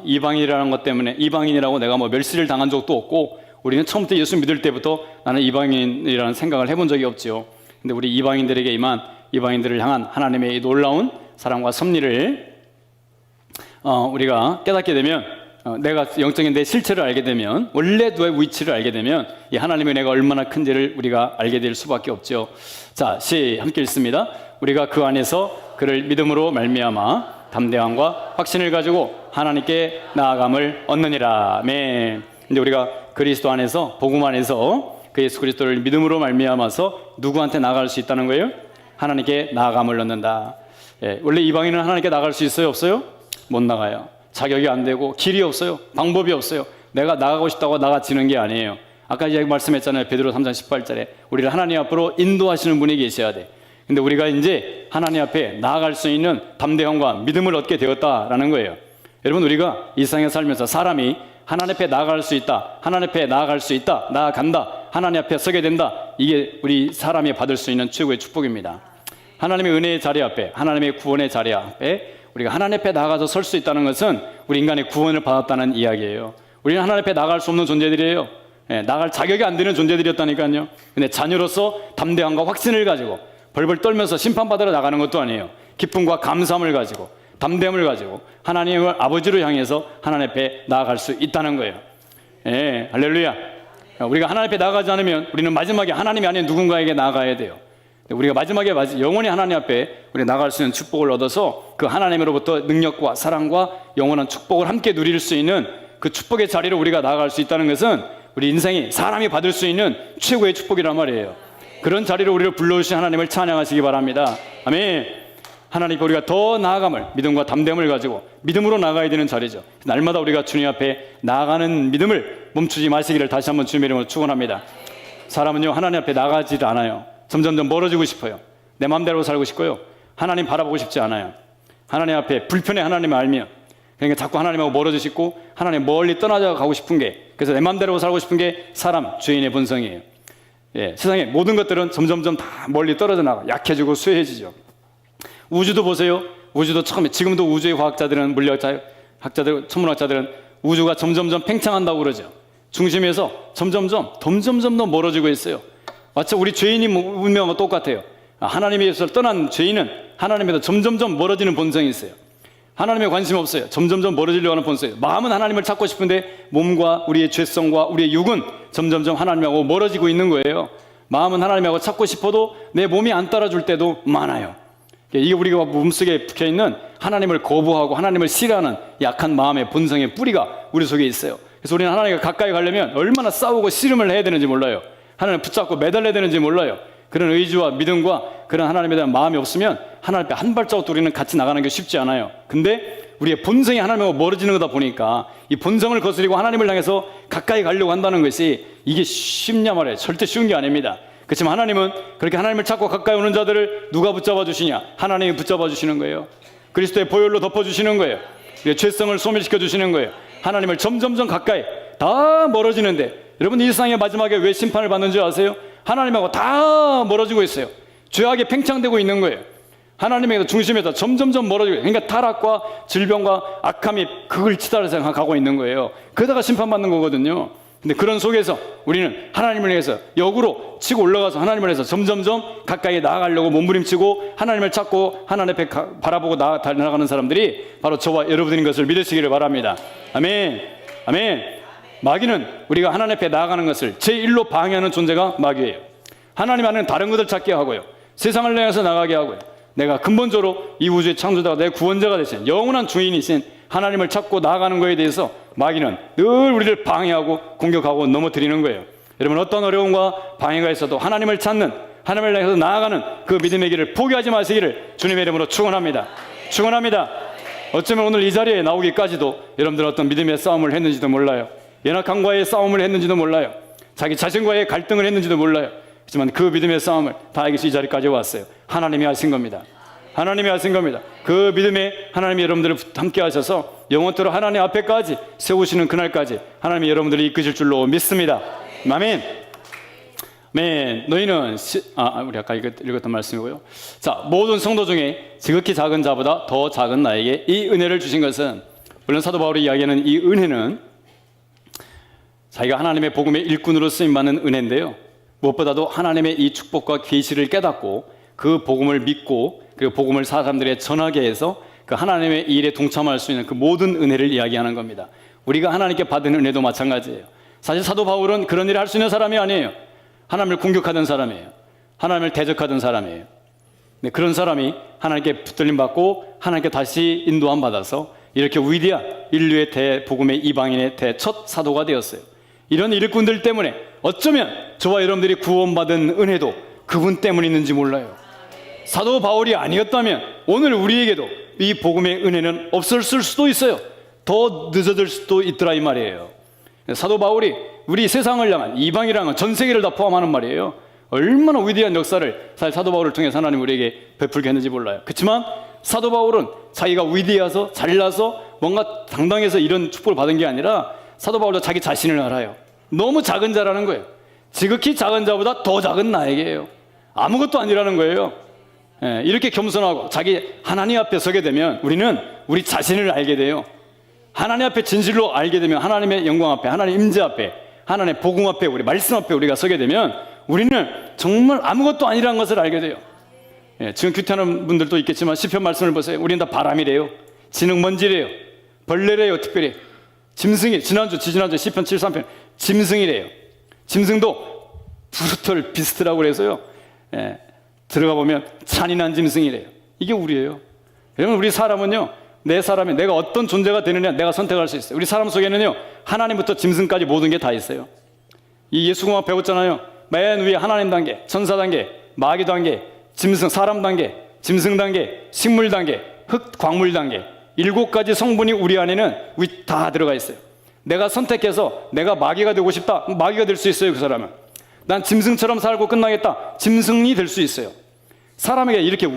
Speaker 1: 이방인이라는 것 때문에 이방인이라고 내가 뭐 멸시를 당한 적도 없고, 우리는 처음부터 예수 믿을 때부터 나는 이방인이라는 생각을 해본 적이 없지요. 근데 우리 이방인들에게 임한 이방인들을 향한 하나님의 이 놀라운 사랑과 섭리를 우리가 깨닫게 되면, 내가 영적인 내 실체를 알게 되면, 원래 너의 위치를 알게 되면 이 하나님의 은혜가 얼마나 큰지를 우리가 알게 될 수밖에 없죠. 자, 함께 읽습니다. 우리가 그 안에서 그를 믿음으로 말미암아 담대함과 확신을 가지고 하나님께 나아감을 얻느니라. 아멘. 근데 우리가 그리스도 안에서, 복음 안에서 그 예수 그리스도를 믿음으로 말미암아서 누구한테 나아갈 수 있다는 거예요? 하나님께 나아감을 얻는다. 예, 원래 이방인은 하나님께 나갈 수 있어요? 없어요? 못 나가요. 자격이 안 되고 길이 없어요. 방법이 없어요. 내가 나가고 싶다고 나가지는 게 아니에요. 아까 이야기 말씀했잖아요. 베드로 3장 18절에 우리를 하나님 앞으로 인도하시는 분이 계셔야 돼. 근데 우리가 이제 하나님 앞에 나아갈 수 있는 담대함과 믿음을 얻게 되었다라는 거예요. 여러분, 우리가 이 세상에 살면서 사람이 하나님 앞에 나아갈 수 있다, 하나님 앞에 나아갈 수 있다, 나아간다, 하나님 앞에 서게 된다, 이게 우리 사람이 받을 수 있는 최고의 축복입니다. 하나님의 은혜의 자리 앞에, 하나님의 구원의 자리 앞에 우리가 하나님 앞에 나아가서 설 수 있다는 것은 우리 인간의 구원을 받았다는 이야기예요. 우리는 하나님 앞에 나아갈 수 없는 존재들이에요. 나아갈 자격이 안 되는 존재들이었다니까요. 근데 자녀로서 담대함과 확신을 가지고 벌벌 떨면서 심판받으러 나가는 것도 아니에요. 기쁨과 감사함을 가지고 담대함을 가지고 하나님을 아버지로 향해서 하나님 앞에 나아갈 수 있다는 거예요. 예, 할렐루야. 우리가 하나님 앞에 나아가지 않으면 우리는 마지막에 하나님이 아닌 누군가에게 나아가야 돼요. 우리가 마지막에 영원히 하나님 앞에 우리 나갈 수 있는 축복을 얻어서 그 하나님으로부터 능력과 사랑과 영원한 축복을 함께 누릴 수 있는 그 축복의 자리로 우리가 나아갈 수 있다는 것은 우리 인생이 사람이 받을 수 있는 최고의 축복이란 말이에요. 그런 자리로 우리를 불러주신 하나님을 찬양하시기 바랍니다. 아멘. 하나님, 우리가 더 나아감을, 믿음과 담대함을 가지고 믿음으로 나아가야 되는 자리죠. 날마다 우리가 주님 앞에 나아가는 믿음을 멈추지 마시기를 다시 한번 주님의 이름으로 축원합니다. 사람은요, 하나님 앞에 나가지를 않아요. 점점점 멀어지고 싶어요. 내 마음대로 살고 싶고요, 하나님 바라보고 싶지 않아요. 하나님 앞에 불편해 하나님을 알면, 그러니까 자꾸 하나님하고 멀어지시고 하나님 멀리 떠나자 가고 싶은 게, 그래서 내 마음대로 살고 싶은 게 사람, 죄인의 본성이에요. 예, 세상의 모든 것들은 점점점 다 멀리 떨어져 나가, 약해지고 쇠해지죠. 우주도 보세요. 우주도 처음에, 지금도 우주의 과학자들은, 학자들, 천문학자들은 우주가 점점점 팽창한다고 그러죠. 중심에서 점점점 더 멀어지고 있어요. 마치 우리 죄인이 운명과 똑같아요. 하나님에서 떠난 죄인은 하나님에서 점점점 멀어지는 본성이 있어요. 하나님에 관심 없어요. 점점점 멀어지려고 하는 본성이에요. 마음은 하나님을 찾고 싶은데 몸과 우리의 죄성과 우리의 육은 점점점 하나님하고 멀어지고 있는 거예요. 마음은 하나님하고 찾고 싶어도 내 몸이 안 따라줄 때도 많아요. 이게 우리가 몸속에 붙여있는 하나님을 거부하고 하나님을 싫어하는 약한 마음의 본성의 뿌리가 우리 속에 있어요. 그래서 우리는 하나님과 가까이 가려면 얼마나 싸우고 씨름을 해야 되는지 몰라요. 하나님을 붙잡고 매달려야 되는지 몰라요. 그런 의지와 믿음과 그런 하나님에 대한 마음이 없으면 하나님 앞에 한 발자국도 우리는 같이 나가는 게 쉽지 않아요. 근데 우리의 본성이 하나님하고 멀어지는 거다 보니까 이 본성을 거스리고 하나님을 향해서 가까이 가려고 한다는 것이 이게 쉽냐 말이에요. 절대 쉬운 게 아닙니다. 그렇지만 하나님은 그렇게 하나님을 찾고 가까이 오는 자들을 누가 붙잡아 주시냐? 하나님이 붙잡아 주시는 거예요. 그리스도의 보혈로 덮어주시는 거예요. 죄성을 소멸시켜 주시는 거예요. 하나님을 점점점 가까이, 다 멀어지는데, 여러분 이 세상의 마지막에 왜 심판을 받는 줄 아세요? 하나님하고 다 멀어지고 있어요. 죄악에 팽창되고 있는 거예요. 하나님의 중심에서 점점점 멀어지고, 그러니까 타락과 질병과 악함이 그걸 치달아서 가고 있는 거예요. 그러다가 심판받는 거거든요. 근데 그런 속에서 우리는 하나님을 위해서 역으로 치고 올라가서 하나님을 위해서 점점점 가까이 나아가려고 몸부림치고 하나님을 찾고 하나님 앞에 바라보고 나아가는 사람들이 바로 저와 여러분인 것을 믿으시기를 바랍니다. 아멘. 아멘. 마귀는 우리가 하나님 앞에 나아가는 것을 제1로 방해하는 존재가 마귀예요. 하나님 안에는 다른 것을 찾게 하고요, 세상을 향해서 나가게 하고요, 내가 근본적으로 이 우주의 창조자가 내 구원자가 되신 영원한 주인이신 하나님을 찾고 나아가는 것에 대해서 마귀는 늘 우리를 방해하고 공격하고 넘어뜨리는 거예요. 여러분, 어떤 어려움과 방해가 있어도 하나님을 찾는, 하나님을 향해서 나아가는 그 믿음의 길을 포기하지 마시기를 주님의 이름으로 축원합니다. 축원합니다. 어쩌면 오늘 이 자리에 나오기까지도 여러분들 어떤 믿음의 싸움을 했는지도 몰라요. 연약함과의 싸움을 했는지도 몰라요. 자기 자신과의 갈등을 했는지도 몰라요. 하지만 그 믿음의 싸움을 다 이겨서 이 자리까지 왔어요. 하나님이 하신 겁니다. 하나님이 하신 겁니다. 그 믿음에 하나님이 여러분들을 함께 하셔서 영원토록 하나님 앞에까지 세우시는 그날까지 하나님이 여러분들을 이끄실 줄로 믿습니다. 아멘. 아멘. 너희는 우리 아까 읽었던 말씀이고요. 자, 모든 성도 중에 지극히 작은 자보다 더 작은 나에게 이 은혜를 주신 것은, 물론 사도 바울이 이야기하는 이 은혜는 자기가 하나님의 복음의 일꾼으로 쓰임받는 은혜인데요, 무엇보다도 하나님의 이 축복과 계시를 깨닫고 그 복음을 믿고 그리고 복음을 사람들에게 전하게 해서 그 하나님의 일에 동참할 수 있는 그 모든 은혜를 이야기하는 겁니다. 우리가 하나님께 받은 은혜도 마찬가지예요. 사실 사도 바울은 그런 일을 할 수 있는 사람이 아니에요. 하나님을 공격하던 사람이에요. 하나님을 대적하던 사람이에요. 네, 그런 사람이 하나님께 붙들림 받고 하나님께 다시 인도함 받아서 이렇게 위대한 인류의 대복음의 이방인의 대첫 사도가 되었어요. 이런 일꾼들 때문에 어쩌면 저와 여러분들이 구원받은 은혜도 그분 때문에 있는지 몰라요. 사도 바울이 아니었다면 오늘 우리에게도 이 복음의 은혜는 없었을 수도 있어요. 더 늦어질 수도 있더라 이 말이에요. 사도 바울이 우리 세상을 향한, 이방이랑은 전 세계를 다 포함하는 말이에요. 얼마나 위대한 역사를 사실 사도 바울을 통해서 하나님 우리에게 베풀게 했는지 몰라요. 그렇지만 사도 바울은 자기가 위대해서 잘나서 뭔가 당당해서 이런 축복을 받은 게 아니라 사도 바울도 자기 자신을 알아요. 너무 작은 자라는 거예요. 지극히 작은 자보다 더 작은 나에게요. 아무것도 아니라는 거예요. 이렇게 겸손하고 자기 하나님 앞에 서게 되면 우리는 우리 자신을 알게 돼요. 하나님 앞에 진실로 알게 되면, 하나님의 영광 앞에, 하나님 임재 앞에, 하나님의 복음 앞에, 우리 말씀 앞에 우리가 서게 되면 우리는 정말 아무것도 아니라는 것을 알게 돼요. 지금 규탄하는 분들도 있겠지만 시편 말씀을 보세요. 우리는 다 바람이래요. 진흙먼지래요. 벌레래요. 특별히 짐승이, 지난주 시편 73편 짐승이래요. 짐승도 부르털 비스트라고 그래서요, 들어가 보면 잔인한 짐승이래요. 이게 우리예요. 여러분, 우리 사람은요, 내가 어떤 존재가 되느냐 내가 선택할 수 있어요. 우리 사람 속에는요, 하나님부터 짐승까지 모든 게 다 있어요. 이 예수공학 배웠잖아요. 맨 위에 하나님 단계, 천사 단계, 마귀 단계, 짐승, 사람 단계, 짐승 단계, 식물 단계, 흙, 광물 단계, 7가지 성분이 우리 안에는 다 들어가 있어요. 내가 선택해서 내가 마귀가 되고 싶다, 마귀가 될 수 있어요. 그 사람은 난 짐승처럼 살고 끝나겠다, 짐승이 될 수 있어요. 사람에게 이렇게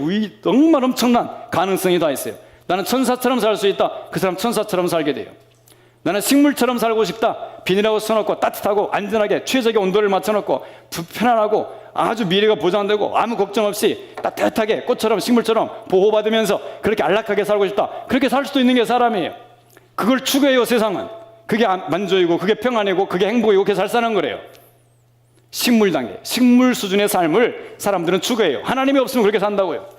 Speaker 1: 정말 엄청난 가능성이 다 있어요. 나는 천사처럼 살 수 있다, 그 사람 천사처럼 살게 돼요. 나는 식물처럼 살고 싶다, 비닐하고 써놓고 따뜻하고 안전하게 최적의 온도를 맞춰놓고 편안하고 아주 미래가 보장되고 아무 걱정 없이 따뜻하게 꽃처럼 식물처럼 보호받으면서 그렇게 안락하게 살고 싶다, 그렇게 살 수도 있는 게 사람이에요. 그걸 추구해요. 세상은 그게 만족이고 그게 평안이고 그게 행복이고 그게 잘 사는 거래요. 식물 단계, 식물 수준의 삶을 사람들은 추구해요. 하나님이 없으면 그렇게 산다고요.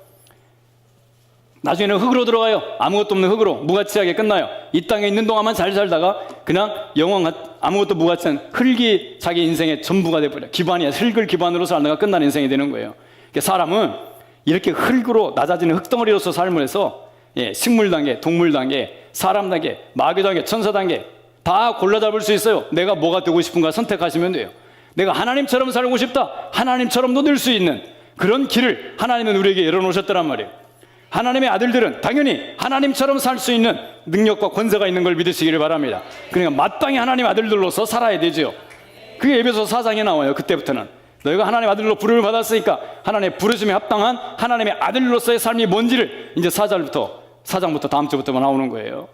Speaker 1: 나중에는 흙으로 들어가요. 아무것도 없는 흙으로 무가치하게 끝나요. 이 땅에 있는 동안만 잘 살다가 그냥 영원 아무것도 무가치한 흙이 자기 인생의 전부가 돼버려요. 기반이야. 흙을 기반으로 살다가 끝나는 인생이 되는 거예요. 그러니까 사람은 이렇게 흙으로 낮아지는 흙덩어리로서 삶을 해서 식물 단계, 동물 단계, 사람 단계, 마귀 단계, 천사 단계 다 골라 잡을 수 있어요. 내가 뭐가 되고 싶은가 선택하시면 돼요. 내가 하나님처럼 살고 싶다, 하나님처럼도 될 수 있는 그런 길을 하나님은 우리에게 열어놓으셨더란 말이에요. 하나님의 아들들은 당연히 하나님처럼 살 수 있는 능력과 권세가 있는 걸 믿으시기를 바랍니다. 그러니까 마땅히 하나님의 아들들로서 살아야 되죠. 그게 에베소서 4장에 나와요. 그때부터는 너희가 하나님의 아들로 부름을 받았으니까 하나님의 부르심에 합당한 하나님의 아들로서의 삶이 뭔지를 이제 4장부터 다음 주부터 나오는 거예요.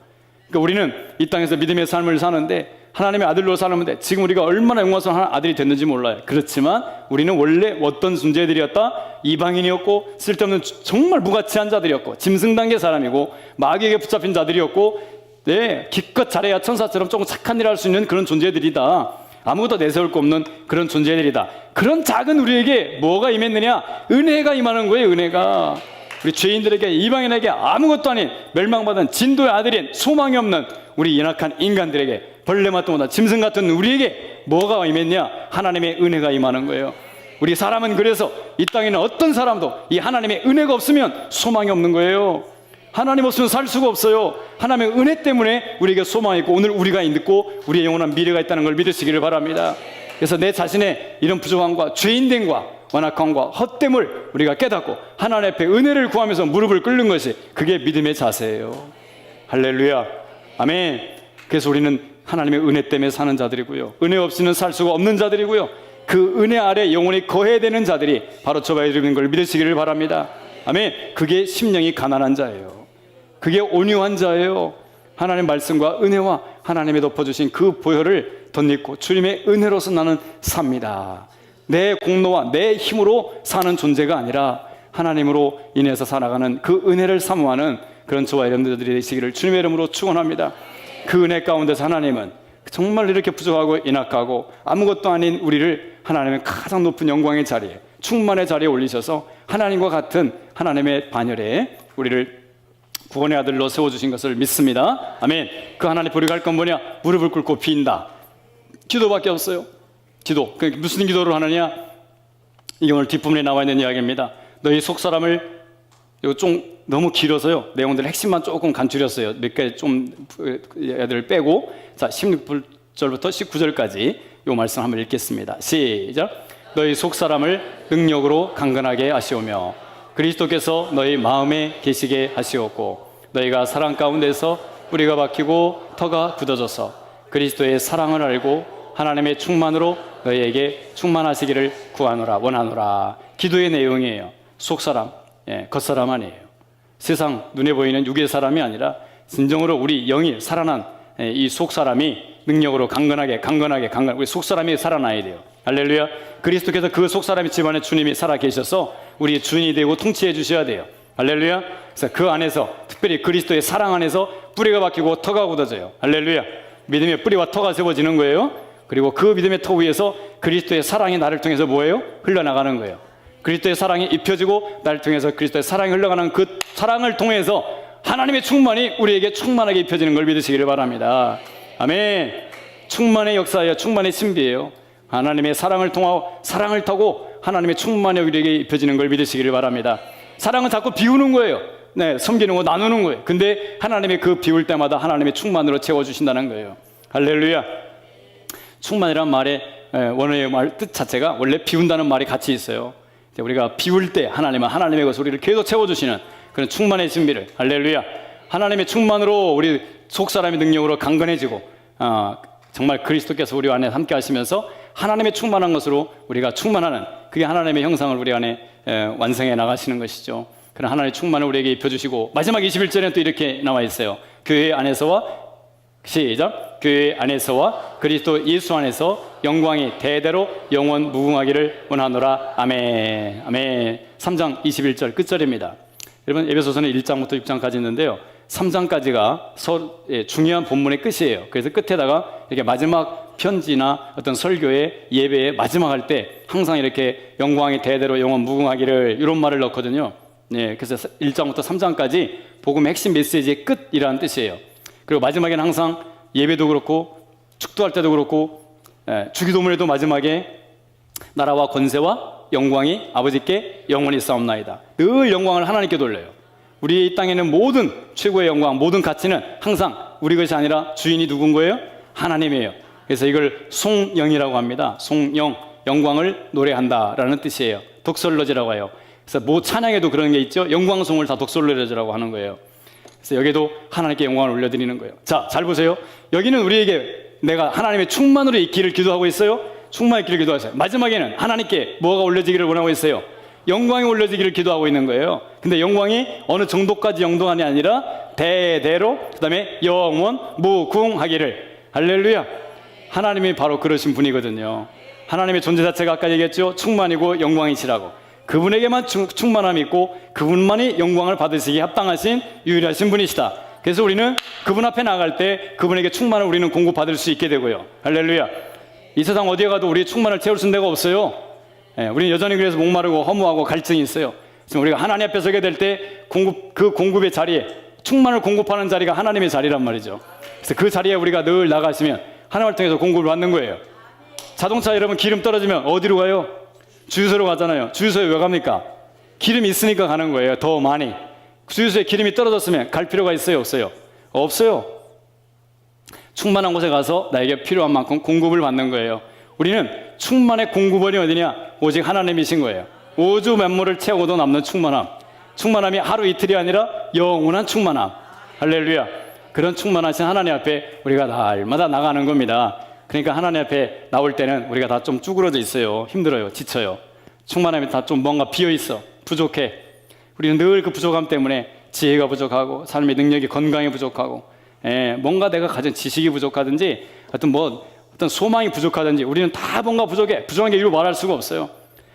Speaker 1: 그러니까 우리는 이 땅에서 믿음의 삶을 사는데 하나님의 아들로 살았는데 지금 우리가 얼마나 영광스러운 아들이 됐는지 몰라요. 그렇지만 우리는 원래 어떤 존재들이었다? 이방인이었고 쓸데없는 정말 무가치한 자들이었고 짐승단계 사람이고 마귀에게 붙잡힌 자들이었고 네, 기껏 잘해야 천사처럼 조금 착한 일을 할 수 있는 그런 존재들이다. 아무것도 내세울 거 없는 그런 존재들이다. 그런 작은 우리에게 뭐가 임했느냐? 은혜가 임하는 거예요. 은혜가. 우리 죄인들에게, 이방인에게 아무것도 아닌 멸망받은 진도의 아들인 소망이 없는 우리 연약한 인간들에게, 벌레맛도 못한 짐승 같은 우리에게 뭐가 임했냐? 하나님의 은혜가 임하는 거예요. 우리 사람은 그래서 이 땅에 있는 어떤 사람도 이 하나님의 은혜가 없으면 소망이 없는 거예요. 하나님 없으면 살 수가 없어요. 하나님의 은혜 때문에 우리에게 소망이 있고 오늘 우리가 믿고 우리의 영원한 미래가 있다는 걸 믿으시기를 바랍니다. 그래서 내 자신의 이런 부족함과 죄인됨과 완악함과 헛됨을 우리가 깨닫고 하나님 앞에 은혜를 구하면서 무릎을 꿇는 것이 그게 믿음의 자세예요. 할렐루야. 아멘. 그래서 우리는 하나님의 은혜 때문에 사는 자들이고요, 은혜 없이는 살 수가 없는 자들이고요, 그 은혜 아래 영원히 거해야 되는 자들이 바로 저와 여러분인 걸 믿으시기를 바랍니다. 아멘. 그게 심령이 가난한 자예요. 그게 온유한 자예요. 하나님 말씀과 은혜와 하나님이 덮어주신 그 보혈을 덧입고 주님의 은혜로서 나는 삽니다. 내 공로와 내 힘으로 사는 존재가 아니라 하나님으로 인해서 살아가는 그 은혜를 사모하는 그런 저와 여러분들이 되시기를 주님의 이름으로 축원합니다. 그 은혜 가운데서 하나님은 정말 이렇게 부족하고 인악하고 아무것도 아닌 우리를 하나님의 가장 높은 영광의 자리에, 충만의 자리에 올리셔서 하나님과 같은 하나님의 반열에 우리를 구원의 아들로 세워주신 것을 믿습니다. 아멘. 그 하나님 보러 갈 건 뭐냐? 무릎을 꿇고 빈다. 기도밖에 없어요. 기도. 무슨 기도를 하느냐? 이게 오늘 뒷부분에 나와 있는 이야기입니다. 너희 속사람을, 이거 좀 너무 길어서요, 내용들 핵심만 조금 간추렸어요. 몇 개 좀 애들 빼고. 자, 16절부터 19절까지 이 말씀 한번 읽겠습니다. 시작. 너희 속사람을 능력으로 강건하게 하시오며 그리스도께서 너희 마음에 계시게 하시옵고 너희가 사랑 가운데서 뿌리가 박히고 터가 굳어져서 그리스도의 사랑을 알고 하나님의 충만으로 너희에게 충만하시기를 구하노라 원하노라. 기도의 내용이에요. 속사람, 겉사람 아니에요. 세상 눈에 보이는 육의 사람이 아니라 진정으로 우리 영이 살아난 이 속사람이 능력으로 강건하게 우리 속사람이 살아나야 돼요. 할렐루야. 그리스도께서 그 속사람의 집안에 주님이 살아 계셔서 우리의 주인이 되고 통치해 주셔야 돼요. 할렐루야. 그래서 그 안에서 특별히 그리스도의 사랑 안에서 뿌리가 박히고 터가 굳어져요. 할렐루야. 믿음의 뿌리와 터가 세워지는 거예요. 그리고 그 믿음의 터 위에서 그리스도의 사랑이 나를 통해서 뭐예요? 흘러나가는 거예요. 그리스도의 사랑이 입혀지고 나를 통해서 그리스도의 사랑이 흘러가는 그 사랑을 통해서 하나님의 충만이 우리에게 충만하게 입혀지는 걸 믿으시기를 바랍니다. 아멘. 충만의 역사예요. 충만의 신비예요. 하나님의 사랑을 통하고 사랑을 타고 하나님의 충만이 우리에게 입혀지는 걸 믿으시기를 바랍니다. 사랑은 자꾸 비우는 거예요. 네, 섬기는 거 나누는 거예요. 근데 하나님의 그 비울 때마다 하나님의 충만으로 채워주신다는 거예요. 할렐루야. 충만이란 말의 원어의 말 뜻 자체가 원래 비운다는 말이 같이 있어요. 우리가 비울 때 하나님은 하나님의 것을 우리를 계속 채워주시는 그런 충만의 신비를, 할렐루야, 하나님의 충만으로 우리 속사람의 능력으로 강건해지고 정말 그리스도께서 우리 안에 함께 하시면서 하나님의 충만한 것으로 우리가 충만하는, 그게 하나님의 형상을 우리 안에 완성해 나가시는 것이죠. 그런 하나님의 충만을 우리에게 입혀주시고 마지막 21절에는 또 이렇게 나와 있어요. 교회 안에서와, 시작, 교회 안에서와 그리스도 예수 안에서 영광이 대대로 영원 무궁하기를 원하노라. 아멘. 아멘. 3장 21절 끝절입니다. 여러분, 에베소서는 1장부터 6장까지 있는데요, 3장까지가 중요한 본문의 끝이에요. 그래서 끝에다가 이렇게 마지막 편지나 어떤 설교의 예배의 마지막 할 때 항상 이렇게 영광이 대대로 영원 무궁하기를 이런 말을 넣거든요. 네, 그래서 1장부터 3장까지 복음의 핵심 메시지의 끝이라는 뜻이에요. 그리고 마지막에는 항상 예배도 그렇고 축도할 때도 그렇고 주기도문에도 마지막에 나라와 권세와 영광이 아버지께 영원히 싸움나이다. 늘 영광을 하나님께 돌려요. 우리 이 땅에는 모든 최고의 영광, 모든 가치는 항상 우리 것이 아니라 주인이 누군 거예요? 하나님이에요. 그래서 이걸 송영이라고 합니다. 송영, 영광을 노래한다라는 뜻이에요. 독설러지라고 해요. 그래서 찬양에도 그런 게 있죠. 영광송을 다 독설러지라고 하는 거예요. 그래서 여기도 하나님께 영광을 올려드리는 거예요. 자, 잘 보세요. 여기는 우리에게 내가 하나님의 충만으로 있기를 기도하고 있어요. 충만의 길을 기도하세요. 마지막에는 하나님께 뭐가 올려지기를 원하고 있어요? 영광이 올려지기를 기도하고 있는 거예요. 근데 영광이 어느 정도까지 영광이 아니라 대대로, 그 다음에 영원 무궁하기를. 할렐루야. 하나님이 바로 그러신 분이거든요. 하나님의 존재 자체가 아까 얘기했죠. 충만이고 영광이시라고. 그분에게만 충만함이 있고 그분만이 영광을 받으시기에 합당하신 유일하신 분이시다. 그래서 우리는 그분 앞에 나갈 때 그분에게 충만을 우리는 공급받을 수 있게 되고요. 할렐루야. 이 세상 어디에 가도 우리의 충만을 채울 수 있는 데가 없어요. 우리는 여전히 그래서 목마르고 허무하고 갈증이 있어요. 그래서 우리가 하나님 앞에 서게 될 때 그 공급의 자리에 충만을 공급하는 자리가 하나님의 자리란 말이죠. 그래서 그 자리에 우리가 늘 나가시면 하나님을 통해서 공급을 받는 거예요. 자동차 여러분 기름 떨어지면 어디로 가요? 주유소로 가잖아요. 주유소에 왜 갑니까? 기름이 있으니까 가는 거예요. 더 많이. 주유소에 기름이 떨어졌으면 갈 필요가 있어요? 없어요? 없어요. 충만한 곳에 가서 나에게 필요한 만큼 공급을 받는 거예요. 우리는 충만의 공급원이 어디냐? 오직 하나님이신 거예요. 우주 만물을 채우고도 남는 충만함. 충만함이 하루 이틀이 아니라 영원한 충만함. 할렐루야. 그런 충만하신 하나님 앞에 우리가 날마다 나가는 겁니다. 그러니까 하나님 앞에 나올 때는 우리가 다 좀 쭈그러져 있어요. 힘들어요. 지쳐요. 충만함이 다 좀 뭔가 비어있어. 부족해. 우리는 늘 그 부족함 때문에 지혜가 부족하고 삶의 능력이 건강이 부족하고 뭔가 내가 가진 지식이 부족하든지 어떤 소망이 부족하든지 우리는 다 뭔가 부족해. 부족한 게 이루 말할 수가 없어요.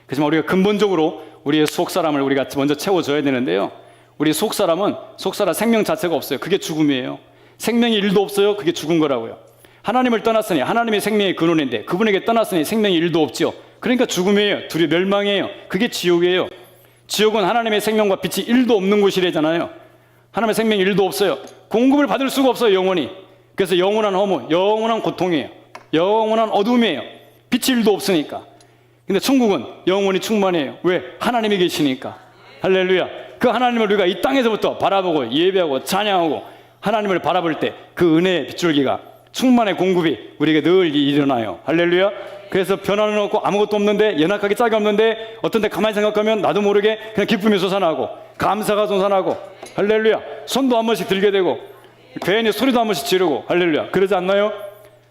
Speaker 1: 그렇지만 우리가 근본적으로 우리의 속사람을 우리가 먼저 채워줘야 되는데요. 우리 속사람 생명 자체가 없어요. 그게 죽음이에요. 생명이 1도 없어요. 그게 죽은 거라고요. 하나님을 떠났으니 하나님의 생명의 근원인데 그분에게 떠났으니 생명이 1도 없죠. 그러니까 죽음이에요. 둘이 멸망이에요. 그게 지옥이에요. 지옥은 하나님의 생명과 빛이 1도 없는 곳이래잖아요. 하나님의 생명이 1도 없어요. 공급을 받을 수가 없어요. 영원히. 그래서 영원한 허무, 영원한 고통이에요. 영원한 어둠이에요. 빛이 1도 없으니까. 근데 천국은 영원히 충만해요. 왜? 하나님이 계시니까. 할렐루야. 그 하나님을 우리가 이 땅에서부터 바라보고 예배하고 찬양하고 하나님을 바라볼 때 그 은혜의 빗줄기가 충만의 공급이 우리에게 늘 일어나요. 할렐루야. 그래서 변화는 없고 아무것도 없는데 연약하게 짝이 없는데 어떤 데 가만히 생각하면 나도 모르게 그냥 기쁨이 솟아나고 감사가 솟아나고 할렐루야. 손도 한 번씩 들게 되고 괜히 소리도 한 번씩 지르고 할렐루야. 그러지 않나요?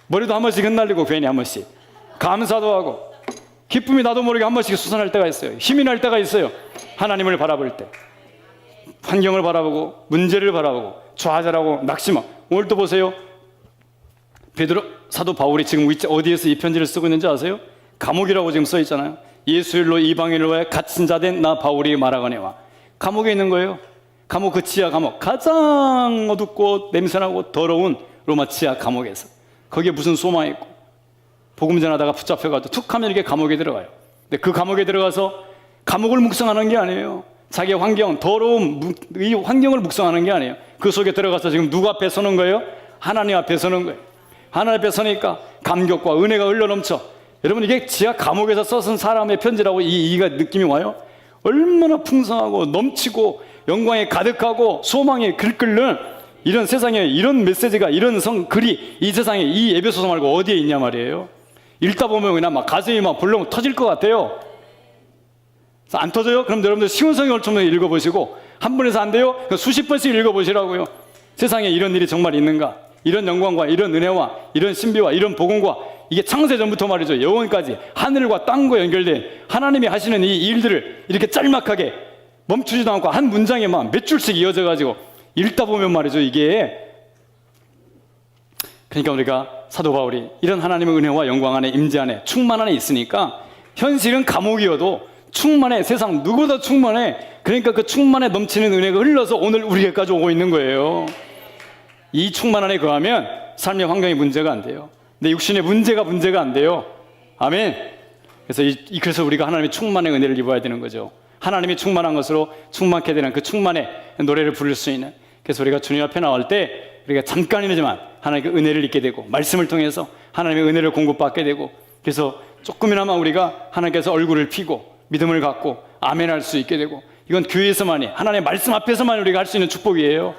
Speaker 1: 머리도 한 번씩 흩날리고 괜히 한 번씩 감사도 하고 기쁨이 나도 모르게 한 번씩 솟아날 때가 있어요. 힘이 날 때가 있어요. 하나님을 바라볼 때 환경을 바라보고 문제를 바라보고 좌절하고 낙심하고 오늘 또 보세요. 베드로 사도 바울이 지금 어디에서 이 편지를 쓰고 있는지 아세요? 감옥이라고 지금 써 있잖아요. 예수일로 이방인을 위해 갇힌 자 된 나 바울이 말하거니와. 감옥에 있는 거예요. 감옥 그 지하 감옥 가장 어둡고 냄새나고 더러운 로마 지하 감옥에서 거기에 무슨 소망이 있고 복음 전하다가 붙잡혀가지고 툭 하면 이렇게 감옥에 들어가요. 근데 그 감옥에 들어가서 감옥을 묵상하는 게 아니에요. 자기의 환경, 더러운 이 환경을 묵상하는 게 아니에요. 그 속에 들어가서 지금 누구 앞에 서는 거예요? 하나님 앞에 서는 거예요. 하나님 앞에 서니까 감격과 은혜가 흘러넘쳐. 여러분 이게 지하 감옥에서 써쓴 사람의 편지라고 이가 느낌이 와요? 얼마나 풍성하고 넘치고 영광에 가득하고 소망에 글끓는 이런 세상에 이런 메시지가 이런 글이 이 세상에 이 에베소서 말고 어디에 있냐 말이에요. 읽다 보면 그냥 막 가슴이 막 벌렁 터질 것 같아요. 안 터져요? 그럼 여러분들 시온성경을 좀 읽어보시고 한 번에서 안 돼요? 수십 번씩 읽어보시라고요. 세상에 이런 일이 정말 있는가? 이런 영광과 이런 은혜와 이런 신비와 이런 복음과 이게 창세전부터 말이죠. 영원까지 하늘과 땅과 연결된 하나님이 하시는 이 일들을 이렇게 짤막하게 멈추지도 않고 한 문장에만 몇 줄씩 이어져가지고 읽다 보면 말이죠. 이게 그러니까 우리가 사도 바울이 이런 하나님의 은혜와 영광 안에 임재 안에 충만 안에 있으니까 현실은 감옥이어도 충만해. 세상 누구보다 충만해. 그러니까 그 충만에 넘치는 은혜가 흘러서 오늘 우리에게까지 오고 있는 거예요. 이 충만 안에 거하면 삶의 환경이 문제가 안 돼요. 내 육신의 문제가 안 돼요. 아멘. 그래서 우리가 하나님의 충만의 은혜를 입어야 되는 거죠. 하나님이 충만한 것으로 충만케 되는 그 충만의 노래를 부를 수 있는. 그래서 우리가 주님 앞에 나올 때 우리가 잠깐이지만 하나님의 은혜를 입게 되고 말씀을 통해서 하나님의 은혜를 공급받게 되고 그래서 조금이나마 우리가 하나님께서 얼굴을 피고 믿음을 갖고 아멘할 수 있게 되고 이건 교회에서만이 하나님의 말씀 앞에서만 우리가 할 수 있는 축복이에요.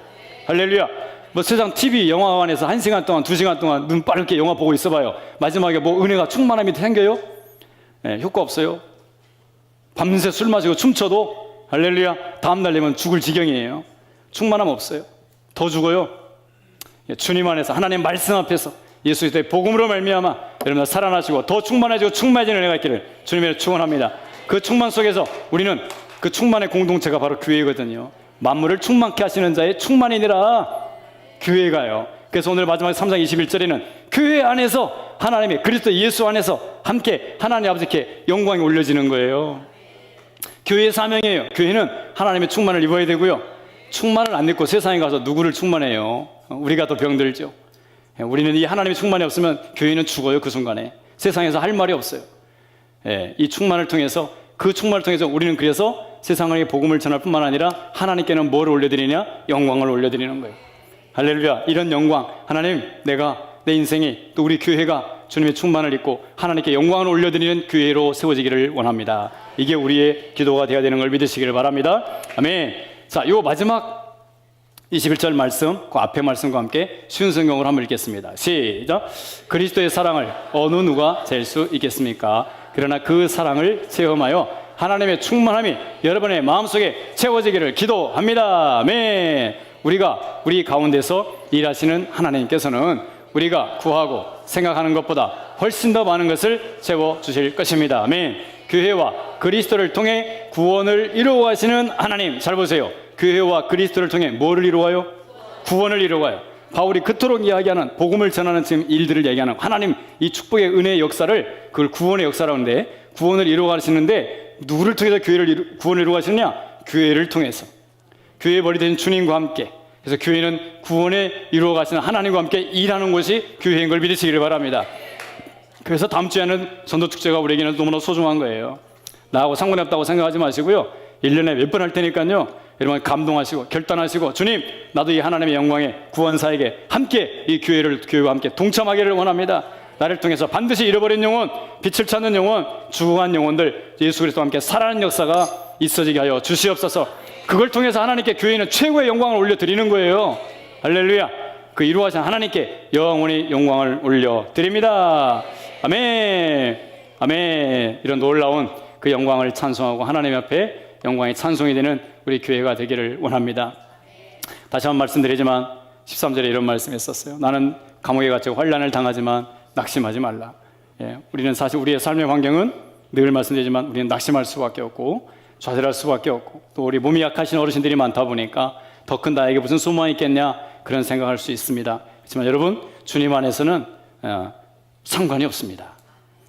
Speaker 1: 할렐루야. 뭐 세상 TV 영화관에서 1시간 동안 2시간 동안 눈 빠르게 영화 보고 있어봐요. 마지막에 뭐 은혜가 충만함이 생겨요? 네, 효과 없어요. 밤새 술 마시고 춤춰도 할렐루야 다음날 되면 죽을 지경이에요. 충만함 없어요. 더 죽어요. 주님 안에서 하나님 말씀 앞에서 예수 그리스도의 복음으로 말미암아 여러분들 살아나시고 더 충만해지고 충만해지는 은혜가 있기를 주님의 축원합니다. 그 충만 속에서 우리는 그 충만의 공동체가 바로 교회거든요. 만물을 충만케 하시는 자의 충만이니라 교회가요. 그래서 오늘 마지막 3장 21절에는 교회 안에서 하나님의 그리스도 예수 안에서 함께 하나님 아버지께 영광이 올려지는 거예요. 교회의 사명이에요. 교회는 하나님의 충만을 입어야 되고요. 충만을 안 입고 세상에 가서 누구를 충만해요? 우리가 더 병들죠. 우리는 이 하나님의 충만이 없으면 교회는 죽어요. 그 순간에 세상에서 할 말이 없어요. 이 충만을 통해서, 그 충만을 통해서 우리는 그래서 세상에 복음을 전할 뿐만 아니라 하나님께는 뭘 올려드리냐? 영광을 올려드리는 거예요. 할렐루야. 이런 영광, 하나님, 내가 내 인생이 또 우리 교회가 주님의 충만을 입고 하나님께 영광을 올려드리는 교회로 세워지기를 원합니다. 이게 우리의 기도가 되어야 되는 걸 믿으시기를 바랍니다. 아멘. 자, 요 마지막 21절 말씀, 그 앞에 말씀과 함께 쉬운 성경으로 한번 읽겠습니다. 시작. 그리스도의 사랑을 어느 누가 잴 수 있겠습니까? 그러나 그 사랑을 체험하여 하나님의 충만함이 여러분의 마음속에 채워지기를 기도합니다. 아멘. 우리 가운데서 일하시는 하나님께서는 우리가 구하고 생각하는 것보다 훨씬 더 많은 것을 채워주실 것입니다. 아멘. 교회와 그리스도를 통해 구원을 이루어가시는 하나님, 잘 보세요. 교회와 그리스도를 통해 뭐를 이루어요? 구원을 이루어가요. 바울이 그토록 이야기하는 복음을 전하는 지금 일들을 얘기하는 하나님, 이 축복의 은혜의 역사를, 그걸 구원의 역사라고 하는데, 구원을 이루어가시는데 누구를 통해서 구원을 이루어가시느냐? 교회를 통해서, 교회의 머리 된 주님과 함께. 그래서 교회는 구원에 이루어가시는 하나님과 함께 일하는 것이 교회인 걸 믿으시기를 바랍니다. 그래서 다음 주에는 전도축제가 우리에게는 너무나 소중한 거예요. 나하고 상관이 없다고 생각하지 마시고요, 1년에 몇 번 할 테니까요, 여러분 감동하시고 결단하시고, 주님, 나도 이 하나님의 영광의 구원사에게 함께 이 교회와 함께 동참하기를 원합니다. 나를 통해서 반드시 잃어버린 영혼, 빛을 찾는 영혼, 죽어간 영혼들 예수 그리스도와 함께 살아가는 역사가 있어지게 하여 주시옵소서. 그걸 통해서 하나님께 교회는 최고의 영광을 올려드리는 거예요. 할렐루야. 그 이루어진 하나님께 영원히 영광을 올려드립니다. 아멘. 아멘. 이런 놀라운 그 영광을 찬송하고 하나님 앞에 영광의 찬송이 되는 우리 교회가 되기를 원합니다. 다시 한번 말씀드리지만 13절에 이런 말씀이 있었어요. 나는 감옥에 갇혀 환난을 당하지만 낙심하지 말라. 우리는 사실 우리의 삶의 환경은 늘 말씀드리지만 우리는 낙심할 수밖에 없고 좌절할 수밖에 없고, 또 우리 몸이 약하신 어르신들이 많다 보니까 더 큰 나에게 무슨 소망이 있겠냐, 그런 생각할 수 있습니다. 그렇지만 여러분, 주님 안에서는 상관이 없습니다.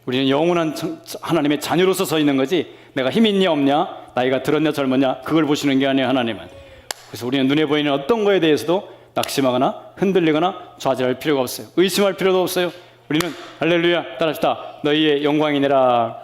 Speaker 1: 우리는 영원한 하나님의 자녀로서 서 있는 거지, 내가 힘이 있냐 없냐, 나이가 들었냐 젊었냐, 그걸 보시는 게 아니에요, 하나님은. 그래서 우리는 눈에 보이는 어떤 거에 대해서도 낙심하거나 흔들리거나 좌절할 필요가 없어요. 의심할 필요도 없어요. 우리는 할렐루야, 따라합시다. 너희의 영광이니라.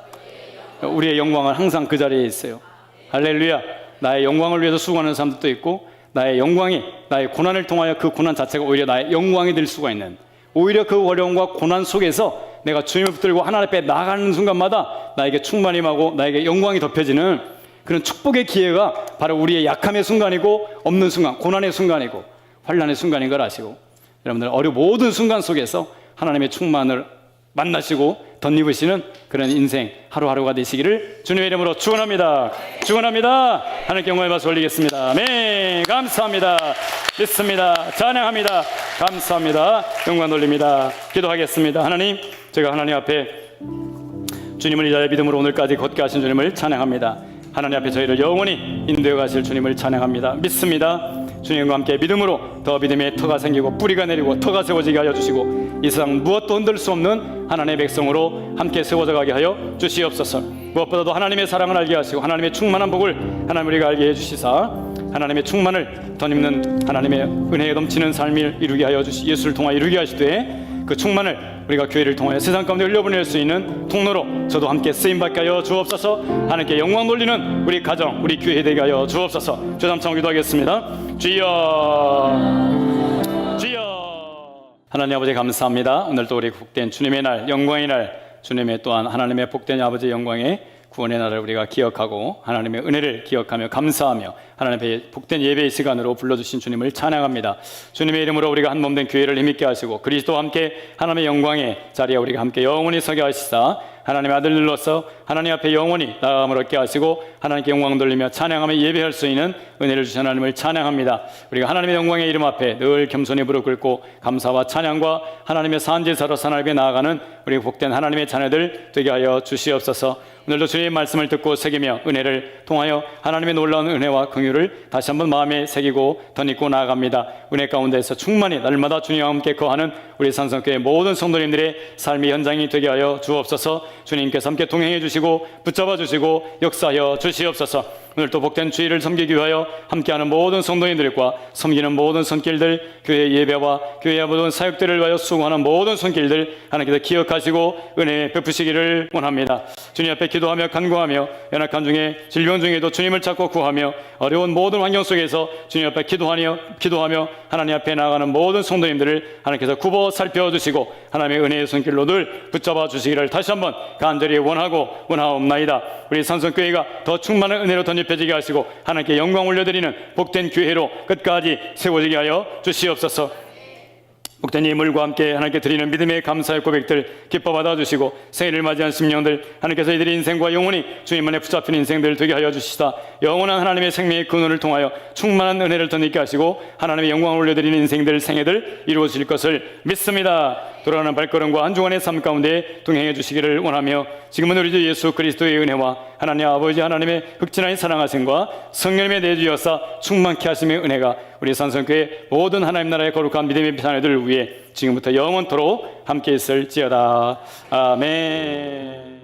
Speaker 1: 우리의 영광은 항상 그 자리에 있어요. 할렐루야. 나의 영광을 위해서 수고하는 사람들도 있고, 나의 영광이 나의 고난을 통하여 그 고난 자체가 오히려 나의 영광이 될 수가 있는, 오히려 그 어려움과 고난 속에서 내가 주님을 붙들고 하나님 앞에 나아가는 순간마다 나에게 충만이 임하고 나에게 영광이 덮여지는 그런 축복의 기회가 바로 우리의 약함의 순간이고, 없는 순간, 고난의 순간이고 환난의 순간인 걸 아시고, 여러분들 모든 순간 속에서 하나님의 충만을 만나시고 덧입으시는 그런 인생 하루하루가 되시기를 주님의 이름으로 축원합니다. 축원합니다. 하나님께 영광의 박수 올리겠습니다. 아멘. 감사합니다. 믿습니다. 찬양합니다. 감사합니다. 영광 돌립니다. 기도하겠습니다. 하나님, 제가 하나님 앞에 주님을 이 자리에 믿음으로 오늘까지 걷게 하신 주님을 찬양합니다. 하나님 앞에 저희를 영원히 인도해 가실 주님을 찬양합니다. 믿습니다. 주님과 함께 믿음으로 더 믿음의 터가 생기고 뿌리가 내리고 터가 세워지게 하여 주시고, 이 세상 무엇도 흔들 수 없는 하나님의 백성으로 함께 세워져 가게 하여 주시옵소서. 무엇보다도 하나님의 사랑을 알게 하시고 하나님의 충만한 복을 하나님 우리가 알게 해주시사 하나님의 충만을 덧입는 하나님의 은혜에 넘치는 삶을 이루게 하여 주시, 예수를 통하여 이루게 하시되 그 충만을 우리가 교회를 통하여 세상 가운데 흘려보낼 수 있는 통로로 저도 함께 쓰임받게 하여 주옵소서. 하나님께 영광 돌리는 우리 가정, 우리 교회 되게 하여 주옵소서. 주여 함께 기도하겠습니다. 주여, 주여. 하나님 아버지 감사합니다. 오늘도 우리 복된 주님의 날, 영광의 날, 주님의 또한 하나님의 복된 아버지 영광의 구원의 날을 우리가 기억하고 하나님의 은혜를 기억하며 감사하며 하나님의 복된 예배의 시간으로 불러주신 주님을 찬양합니다. 주님의 이름으로 우리가 한 몸된 교회를 힘있게 하시고 그리스도와 함께 하나님의 영광의 자리에 우리가 함께 영원히 서게 하시사 하나님의 아들로서 하나님 앞에 영원히 나아감을 얻게 하시고 하나님께 영광 돌리며 찬양하며 예배할 수 있는 은혜를 주신 하나님을 찬양합니다. 우리가 하나님의 영광의 이름 앞에 늘 겸손히 무릎 꿇고 감사와 찬양과 하나님의 산제사로 하나님 앞에 나아가는 우리 복된 하나님의 자녀들 되게 하여 주시옵소서. 오늘도 주님의 말씀을 듣고 새기며 은혜를 통하여 하나님의 놀라운 은혜와 긍휼을 다시 한번 마음에 새기고 덧입고 나아갑니다. 은혜 가운데서 충만히 날마다 주님과 함께 거하는 우리 산성교회 모든 성도님들의 삶의 현장이 되게 하여 주옵소서. 주님께서 함께 동행해 주시고 붙잡아 주시고 역사하여 주시옵소서. 오늘 또 복된 주일을 섬기기 위하여 함께하는 모든 성도님들과 섬기는 모든 손길들, 교회 예배와 교회 모든 사역들을 위하여 수고하는 모든 손길들 하나님께서 기억하시고 은혜 베푸시기를 원합니다. 주님 앞에 기도하며 간구하며 연약한 중에 질병 중에도 주님을 찾고 구하며 어려운 모든 환경 속에서 주님 앞에 기도하며 하나님 앞에 나아가는 모든 성도님들을 하나님께서 굽어 살펴주시고 하나님의 은혜의 손길로 늘 붙잡아 주시기를 다시 한번 간절히 원하옵나이다. 우리 산성교회가 더 충만한 은혜로 덧입혀지게 하시고 하나님께 영광 올려드리는 복된 교회로 끝까지 세워지게 하여 주시옵소서. 복된 예물과 함께 하나님께 드리는 믿음의 감사의 고백들 기뻐 받아주시고 생일을 맞이한 심령들 하나님께서 이들의 인생과 영혼이 주님만에 붙잡힌 인생들 되게 하여 주시다. 영원한 하나님의 생명의 근원을 통하여 충만한 은혜를 덧입게 하시고 하나님의 영광을 올려드리는 인생들 생애들 이루어질 것을 믿습니다. 돌아가는 발걸음과 한 주간의 삶 가운데 동행해 주시기를 원하며 지금은 우리 주 예수 그리스도의 은혜와 하나님 아버지 하나님의 극진하신 사랑하심과 성령님의 내주여사 충만케 하심의 은혜가 우리 산성교회 모든 하나님 나라의 거룩한 믿음의 자녀들 위해 지금부터 영원토록 함께 있을지어다. 아멘.